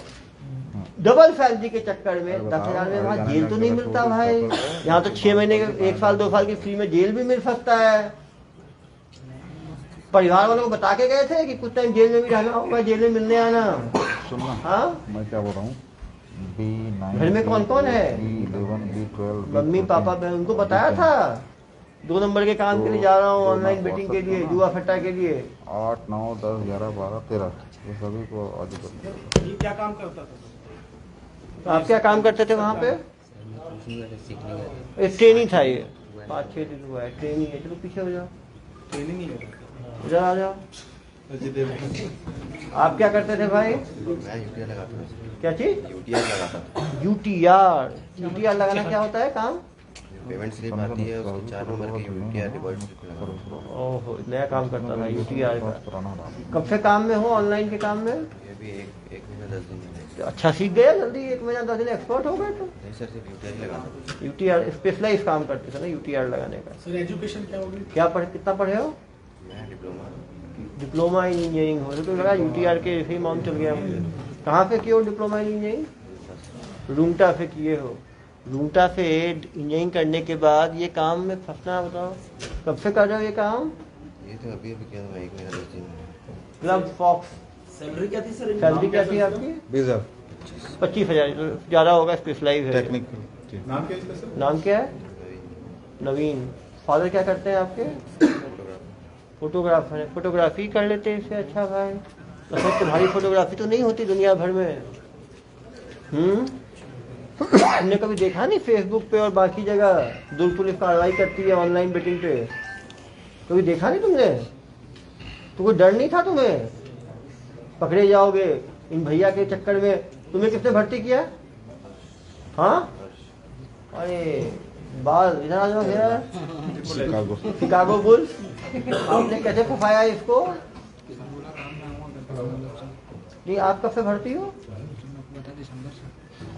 डबल सैलरी के चक्कर में 10,000 में वहाँ जेल तो नहीं मिलता भाई। यहाँ तो 6 महीने 1 साल 2 साल की फ्री में जेल भी मिल सकता है। परिवार वालों को बता के गए थे कि कुछ टाइम जेल में भी रहना होगा, जेल में मिलने आना। सुनना, हाँ, मैं क्या बोल रहा हूँ, B9 घर में कौन कौन है? B11 B12 मम्मी पापा बहन। उनको बताया था 2 नंबर के काम के लिए जा रहा हूँ, ऑनलाइन बेटिंग के लिए, जुआ फट्टा के लिए। 8 9 10 11 12 13 ये सभी को आज कर। क्या काम करता था? तो आप क्या काम करते थे वहाँ पे? ट्रेनिंग था ये। 5-6 दिन हुआ है ट्रेनिंग है। चलो पीछे हो जाओ, ट्रेनिंग नहीं है। इधर आ जाओ। आप क्या करते थे भाई? मैं यूटीआर लगाता था। क्या चीज? यूटीआर लगाता था। यूटीआर लगाना क्या होता है काम? पेमेंट स्लिप आती है उसके 4 नंबर की यूटीआर डिपॉजिट स्लिप लगाता हूं। ओहो, नया काम करता था यूटीआर का। पुराना नाम। कब से काम में हो ऑनलाइन के काम में? ये भी एक महीना 10 दिन में। अच्छा सीख गया जल्दी? 1 महीना 10 दिन एक्सपर्ट हो गए तुम? नहीं सर, सिर्फ यूटीआर ही लगाता था। यूटीआर स्पेशलाइज काम करते थे ना यूटीआर लगाने का। सर एजुकेशन क्या होगी? क्या पढ़े, कितना पढ़े हो? मैं डिप्लोमा इन इंजीनियरिंग हो तो लगा यूटीआर के ऐसे ही मालूम चल गया मुझे। कहाँ से किए हो डिप्लोमा इन इंजीनियरिंग? रूंगटा से किए हो। रूंगटा से इंजीनियरिंग करने के बाद ये काम में फंसना, बताओ कब से कर रहे हो ये काम? ये तो अभी किया था, 1 महीना 10 दिन में। Club fox. सैलरी क्या थी सर? सैलरी क्या थी आपकी? 20,000 25,000। तो ज़्यादा होगा, स्पेशलाइज है। टेक्निकल। नाम क्या है इसका सर? नाम क्या है? नवीन। फादर क्या करते हैं आपके? फोटोग्राफर है। फोटोग्राफी कर लेते हैं इससे अच्छा भाई। मतलब तुम्हारी फोटोग्राफी तो नहीं होती दुनिया भर में। तुमने कभी देखा नहीं फेसबुक पे और बाकी जगह दुर्ग पुलिस कार्रवाई करती है ऑनलाइन बेटिंग पे? कभी देखा नहीं तुमने? तो कोई डर नहीं था तुम्हें? पकड़े जाओगे इन भैया के चक्कर में। तुम्हें किसने भर्ती किया? हाँ, अरे बाल इधर आ जाओ यार। Chicago bulls. आपने कैसे फंसाया इसको? नहीं, आप कब से भर्ती हो?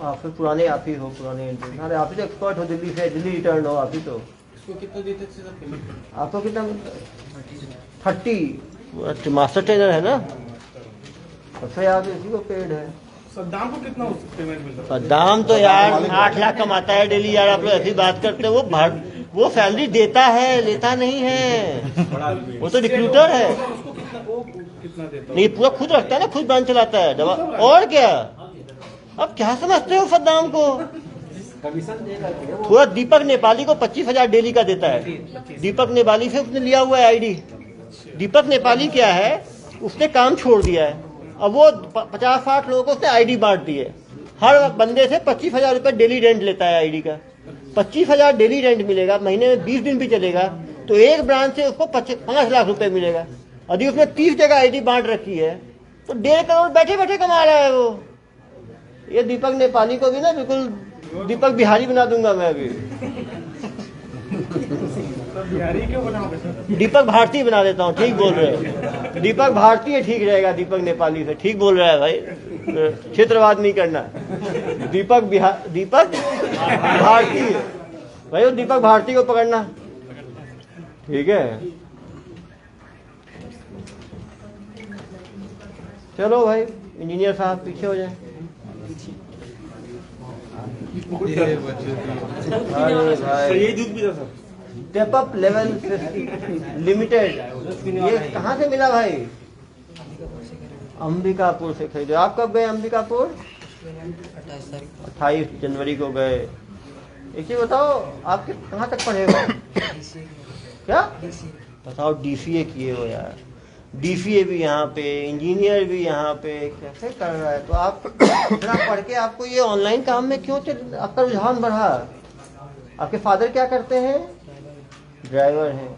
आप फिर पुराने आप ही हो, पुराने। अरे आप ही तो एक्सपर्ट हो, दिल्ली से, दिल्ली रिटर्न हो आप ही तो। इसको कितना देते थे सर पेमेंट? आपको कितना? 30। मास्टर ट्रेनर है ना? सबसे याद इसी को पेड है। सद्दाम को कितना पेमेंट मिलता? सद्दाम तो यार 8 लाख कमाता है डेली यार। आप लोग ऐसी बात करते हैं। वो सैलरी देता है, लेता नहीं है। वो तो रिक्रूटर है। उसको कितना देता? नहीं, पूरा खुद रखता है ना, खुद ब्रांच चलाता है दवा। और क्या? अब क्या समझते हो सद्दाम को? पूरा दीपक नेपाली को 25,000 डेली का देता है। दीपक नेपाली से उसने लिया हुआ है आईडी। दीपक नेपाली क्या है, उसने काम छोड़ दिया है। अब वो 50-60 लोगों को उसने आईडी बांट दी है। हर बंदे से 25,000 रुपये डेली रेंट लेता है आईडी का। 25,000 डेली रेंट मिलेगा, महीने में 20 दिन भी चलेगा तो एक ब्रांच से उसको 5 लाख रुपए मिलेगा। यदि उसने 30 जगह आईडी बांट रखी है तो 1.5 करोड़ बैठे बैठे कमा रहा है वो। ये दीपक नेपाली को भी ना बिल्कुल दीपक बिहारी बना दूंगा मैं अभी। बिहारी क्यों बनाओगे सर? दीपक भारती बना देता हूँ। ठीक बोल रहे हो, दीपक भारती ठीक रहेगा दीपक नेपाली से। ठीक बोल रहा है भाई, क्षेत्रवाद नहीं करना। दीपक भारती भाई, वो दीपक भारती को पकड़ना। ठीक है, चलो भाई इंजीनियर साहब पीछे हो जाए। अरे भाई, यही दूध पीता sir. Step up level limited, ये कहाँ से मिला भाई? अंबिकापुर से खरीदे। आप कब गए अंबिकापुर? 28 जनवरी को गए। एक चीज बताओ, आपके कहाँ तक पढ़े हो? क्या बताओ? DCA किए हो यार। DCA भी यहाँ पे, इंजीनियर भी यहाँ पे, कैसे कर रहा है? तो आप इतना पढ़ के आपको ये ऑनलाइन काम में क्यों आपका रुझान बढ़ा? आपके फादर क्या करते हैं? ड्राइवर हैं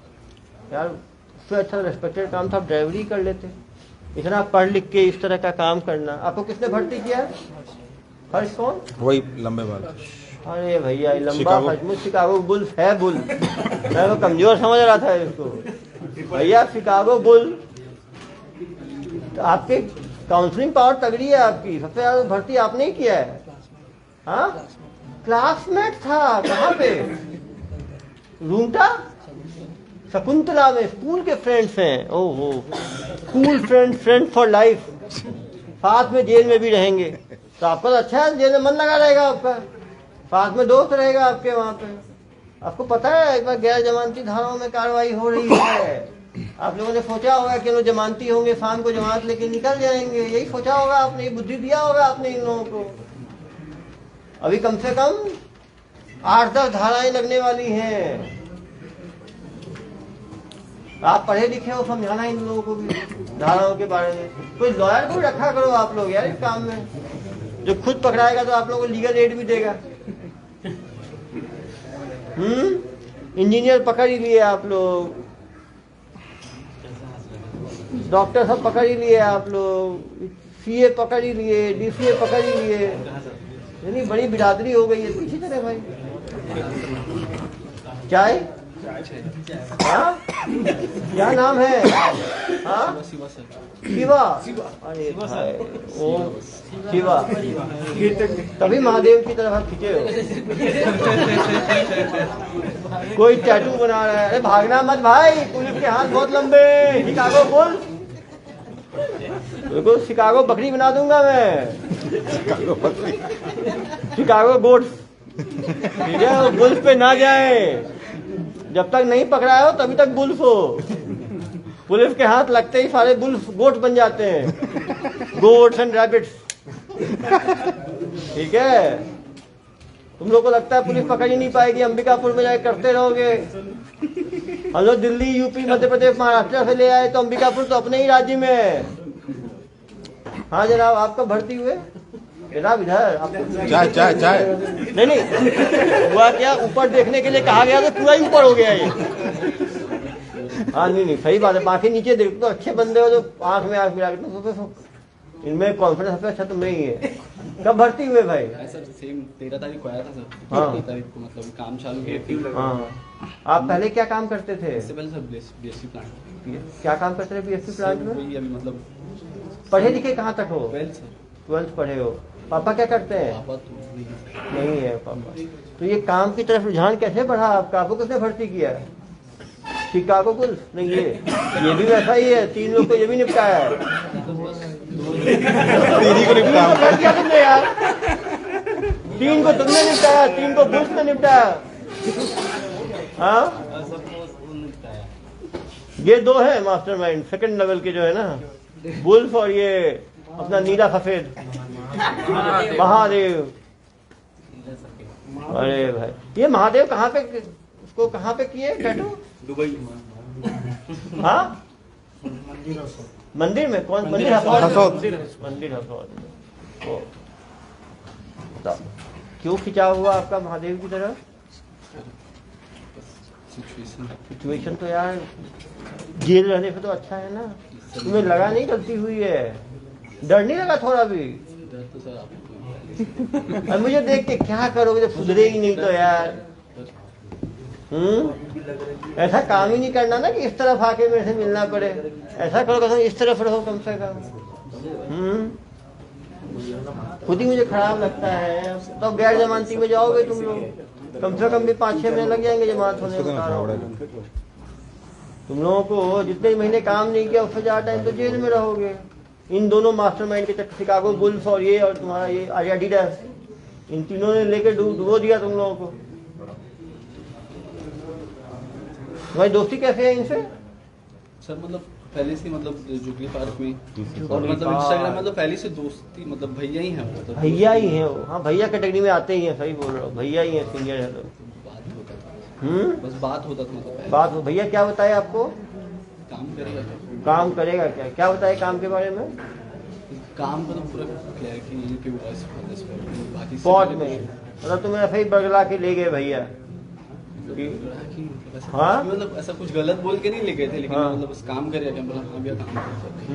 यार। उससे अच्छा रेस्पेक्टेड काम था, आप ड्राइवरी कर लेते। इतना पढ़ लिख के इस तरह का काम करना। आपको किसने भर्ती किया? हर्ष कौन? वही लंबे बाल। अरे भैया लंबा हजमुत शिकागो बुल्स है। बुल मैं तो कमजोर समझ रहा था इसको। भैया शिकागो बुल। तो आपके काउंसलिंग पावर तगड़ी है आपकी। सबसे ज्यादा भर्ती आपने ही किया है। हाँ, क्लासमेट था। कहाँ पे? रूमटा शकुंतला में। स्कूल के फ्रेंड्स हैं। ओहो, स्कूल फ्रेंड फॉर लाइफ। साथ में जेल में भी रहेंगे तो आपका तो अच्छा है, जेल में मन लगा रहेगा आपका। साथ में दोस्त रहेगा आपके वहाँ पे। आपको पता है एक बार गैर जमानती धाराओं में कार्रवाई हो रही है। आप लोगों ने सोचा होगा कि लोग जमानती होंगे, शाम को जमानत लेके निकल जाएंगे। यही सोचा होगा आपने, बुद्धि दिया होगा आपने इन लोगों को। अभी कम से कम 8-10 धाराएं लगने वाली हैं। आप पढ़े लिखे हो, समझाना इन लोगों को भी धाराओं के बारे में। कोई लॉयर को रखा करो आप लोग यार इस काम में, जो खुद पकड़ाएगा तो आप लोगों को लीगल एड भी देगा। इंजीनियर पकड़ ही लिए आप लोग, डॉक्टर सब पकड़ ही लिए आप लोग, CA पकड़ ही लिए, DCA पकड़ ही लिए। यानी बड़ी बिरादरी हो गई है। पीछे चले भाई। चाय? हाँ, क्या नाम है? हाँ, शिवा। अरे भाई, ओ शिवा, तभी महादेव की तरफ आप खींचे हो। कोई टैटू बना रहा है। अरे भागना मत भाई, पुलिस के हाथ बहुत लंबे। शिकागो बुल, बिल्कुल शिकागो बकरी बना दूंगा मैं। शिकागो बकरी, शिकागो गोट्स। ठीक है, वो बुल्स पे ना जाए। जब तक नहीं पकड़ाया हो तभी तक बुल्स हो। पुलिस के हाथ लगते ही सारे बुल्स गोट बन जाते हैं। Goats and rabbits. ठीक है, तुम लोग को लगता है पुलिस पकड़ ही नहीं पाएगी, अंबिकापुर में जाके करते रहोगे। हम लोग दिल्ली, यूपी, मध्य प्रदेश, महाराष्ट्र से ले आए तो अंबिकापुर तो अपने ही राज्य में है। हाँ जनाब, आपका भर्ती हुए जनाब? इधर चाय नहीं हुआ क्या? ऊपर देखने के लिए कहा गया तो पूरा ही ऊपर हो गया ये। हाँ नहीं सही बात है। बाकी नीचे देखो तो अच्छे बंदे हो जो आंख में आंख मिला के। इनमें कॉन्फिडेंस सबसे अच्छा तुम नहीं है। कब भर्ती हुए भाई? सर सेम 13 तारीख को आया था सर। हाँ। 13 तारीख को मतलब काम चालू किया। हाँ, आप पहले क्या काम करते थे? इससे पहले सर BSc प्लांट। क्या काम करते थे BSc प्लांट में? वही अभी मतलब पढ़े लिखे कहाँ तक हो? 12th sir. 12th पढ़े हो। पापा क्या करते हैं? पापा तो नहीं है पापा। तो ये काम की तरफ रुझान कैसे बढ़ा आपका? आपको किसने भर्ती किया? Chicago police? नहीं, ये भी वैसा ही है। 3 लोग को ये भी निपटाया है। तेरी को निपटाया क्या तुमने यार? 3 को तुमने निपटाया, 3 को पुलिस ने निपटाया। हाँ, ये 2 है मास्टरमाइंड सेकंड लेवल के जो है ना, बुल्स और ये अपना नीला सफेद महादेव। अरे भाई, ये महादेव कहाँ पे, उसको कहाँ पे किए टैटू? दुबई। हाँ, मंदिर में। कौन मंदिर? हसौद। मंदिर हसौद। क्यों खिंचा हुआ आपका महादेव की तरफ? सिचुएशन तो यार जेल रहने से तो अच्छा है ना। तुम्हें लगा नहीं गलती हुई है? डर नहीं लगा थोड़ा भी? तो सर आपको और मुझे देख के क्या करोगे जब सुधरे ही नहीं तो यार। ऐसा काम ही नहीं करना ना कि इस तरफ आके मेरे से मिलना पड़े। ऐसा करो कम इस तरफ रहो कम से कम। खुद ही मुझे खराब लगता है। तो गैर जमानती में जाओगे तुम लोग, कम से कम भी 5-6 महीने लग जाएंगे जमानत होने में। तुम लोगों को जितने महीने काम नहीं किया उससे ज्यादा टाइम तो जेल में रहोगे। इन दोनों मास्टरमाइंड के चक्कर, शिकागो बुल्स और ये और तुम्हारा ये एडिडास, इन तीनों ने लेके डुबो दिया तुम लोगों को। तुम्हारी दोस्ती कैसे है इनसे? सर मतलब पहले से मतलब जुबली पार्क में और मतलब इंस्टाग्राम में तो पहले से दोस्ती मतलब भैया ही है मतलब भैया ही है वो। हाँ भैया कैटेगरी में आते ही हैं, सही बोल रहे हो, भैया ही है, सीनियर है तो। बात होता था हम्म, बस बात होता था मतलब पहले बात हो। भैया क्या बताए आपको? काम करेगा तो काम करेगा क्या? क्या बताए काम के बारे में? काम का तो पूरा क्लियर कि यूपी वॉइस बाकी स्पॉट में मतलब तुम्हें ऐसे ही बगला के ले गए भैया? हाँ? मतलब ऐसा कुछ गलत बोल के नहीं ले गए थे लेकिन हाँ। मतलब बस काम करेगा क्या बोला हाँ भैया काम करते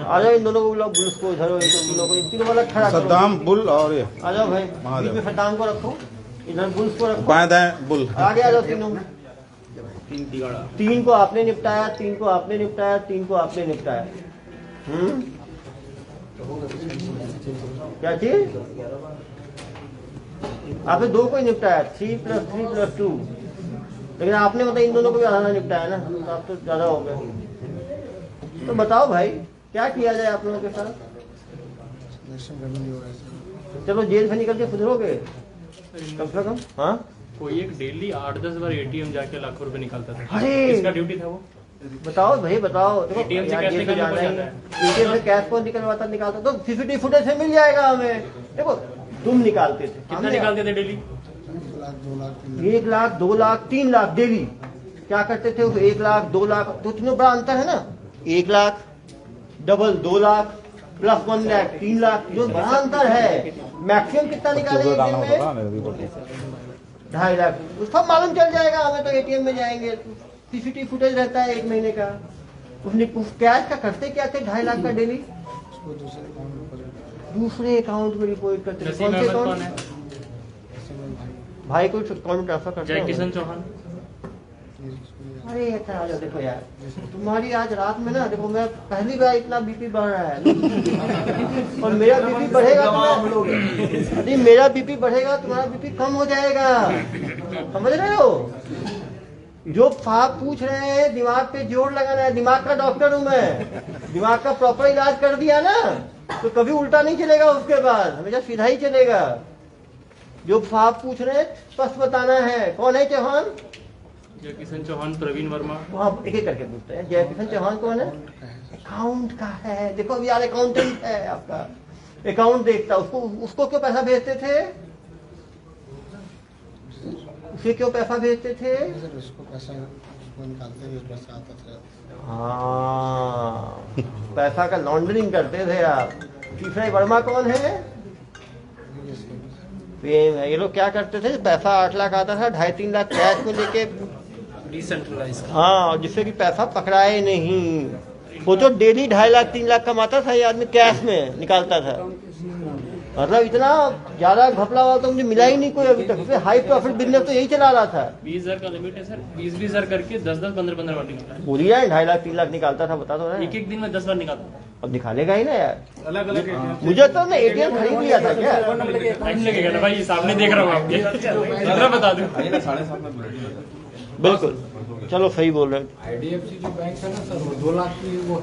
आ जाओ इन दोनों को बुलाओ, बुल्स को इधर, इन तीनों को, इन तीनों को अलग खड़ा करो। सद्दाम बुल और ये आ जाओ भाई, बीच में सद्दाम को रखो, इधर बुल्स को रखो, बाएं दाएं बुल। आगे आ जाओ तीनों। तीन को आपने निपटाया, तीन को आपने निपटाया, तीन को आपने निपटाया। क्या चीज? आपने दो को ही निपटाया, 3+3+2, लेकिन आपने मतलब इन दोनों को भी आधा निपटाया ना, तो आप तो ज्यादा हो गए। तो बताओ भाई क्या किया जाए आप लोगों के साथ? चलो जेल से निकल के सुधरोगे कम से कम। हाँ कोई एक डेली 8-10 बार एटीएम जाके लाखों रुपए निकालता था। अरे! इसका ड्यूटी था वो। बताओ भाई बताओ। देखो ATM से यार, कैश जेल से निकालना जाना पड़ ही, एटीएम से कैश कौन निकलवाता निकालता, तो सीसीटीवी फुटेज से मिल जाएगा हमें। देखो तुम निकालते थे, कितना निकालते थे डेली? 1 लाख 2 लाख 3 लाख डेली। क्या करते थे? 1 लाख 2 लाख, तो तीनों बड़ा अंतर है ना। 1 लाख डबल 2 लाख प्लस 1 लाख 3 लाख, जो बड़ा अंतर है। मैक्सिमम कितना निकालेंगे दिन में? 2.5 लाख। उसका मालूम चल जाएगा हमें, तो एटीएम में जाएंगे, सीसीटीवी फुटेज रहता है 1 महीने का। उसने कैश का करते क्या थे? 2.5 लाख का डेली दूसरे अकाउंट में डिपॉजिट करते थे। कौन से अकाउंट? भाई को अकाउंट ट्रांसफर करते जय हैं। किशन चौहान। अरे अच्छा देखो यार, तुम्हारी आज रात में ना, देखो मैं पहली बार इतना बीपी बढ़ रहा है और मेरा बीपी बढ़ेगा तो यदि मेरा बीपी बढ़ेगा तुम्हारा बीपी कम हो जाएगा, समझ रहे हो? जो आप पूछ रहे हैं दिमाग पे जोर लगाना है, दिमाग का डॉक्टर हूं मैं, दिमाग का प्रॉपर इलाज कर दिया ना तो कभी उल्टा नहीं चलेगा, उसके बाद हमेशा सीधा ही चलेगा। जो आप पूछ रहे हैं स्पष्ट बताना है। कौन है चौहान? जय किशन चौहान, प्रवीण वर्मा। वहाँ एक एक करके पूछते हैं। जय किशन चौहान कौन है? अकाउंट का है। देखो अभी यार अकाउंटेंट है आपका, अकाउंट देखता। उसको क्यों पैसा भेजते थे? उसे क्यों पैसा भेजते थे? उसको पैसा उसको निकालते हुए पैसा आता था। हाँ, पैसा का लॉन्ड्रिंग करते थे आप। तीसरा वर्मा कौन है? प्रेम है। ये लोग क्या करते थे? पैसा 8 लाख आता था, 2.5-3 लाख कैश में लेके डिसेंट्रलाइज। हाँ, जिससे कि पैसा पकड़ाए नहीं। वो तो डेली 2.5 लाख 3 लाख कमाता था ये आदमी, कैश में निकालता था। मतलब इतना ज्यादा घपला वाला तो मुझे मिला ही नहीं कोई अभी तक। हाई प्रॉफिट बिजनेस तो यही चला रहा था। 20,000 का लिमिट है सर, 20,000 करके 10-10, 15-15 बार निकालता है। बोलिए 2.5 लाख 3 लाख निकालता था, बता दो ना। एक दिन में 10 बार निकालता है। अब निकालेगा ही ना यार। अलग अलग मुझे तो ना एटीएम खरीद लिया था क्या? टाइम लगेगा ना भाई, सामने देख रहा हूँ आपके। जरा बता दूं। बिल्कुल, चलो सही बोल रहे हैं। IDFC जो बैंक है ना सर, वो 2 लाख की वो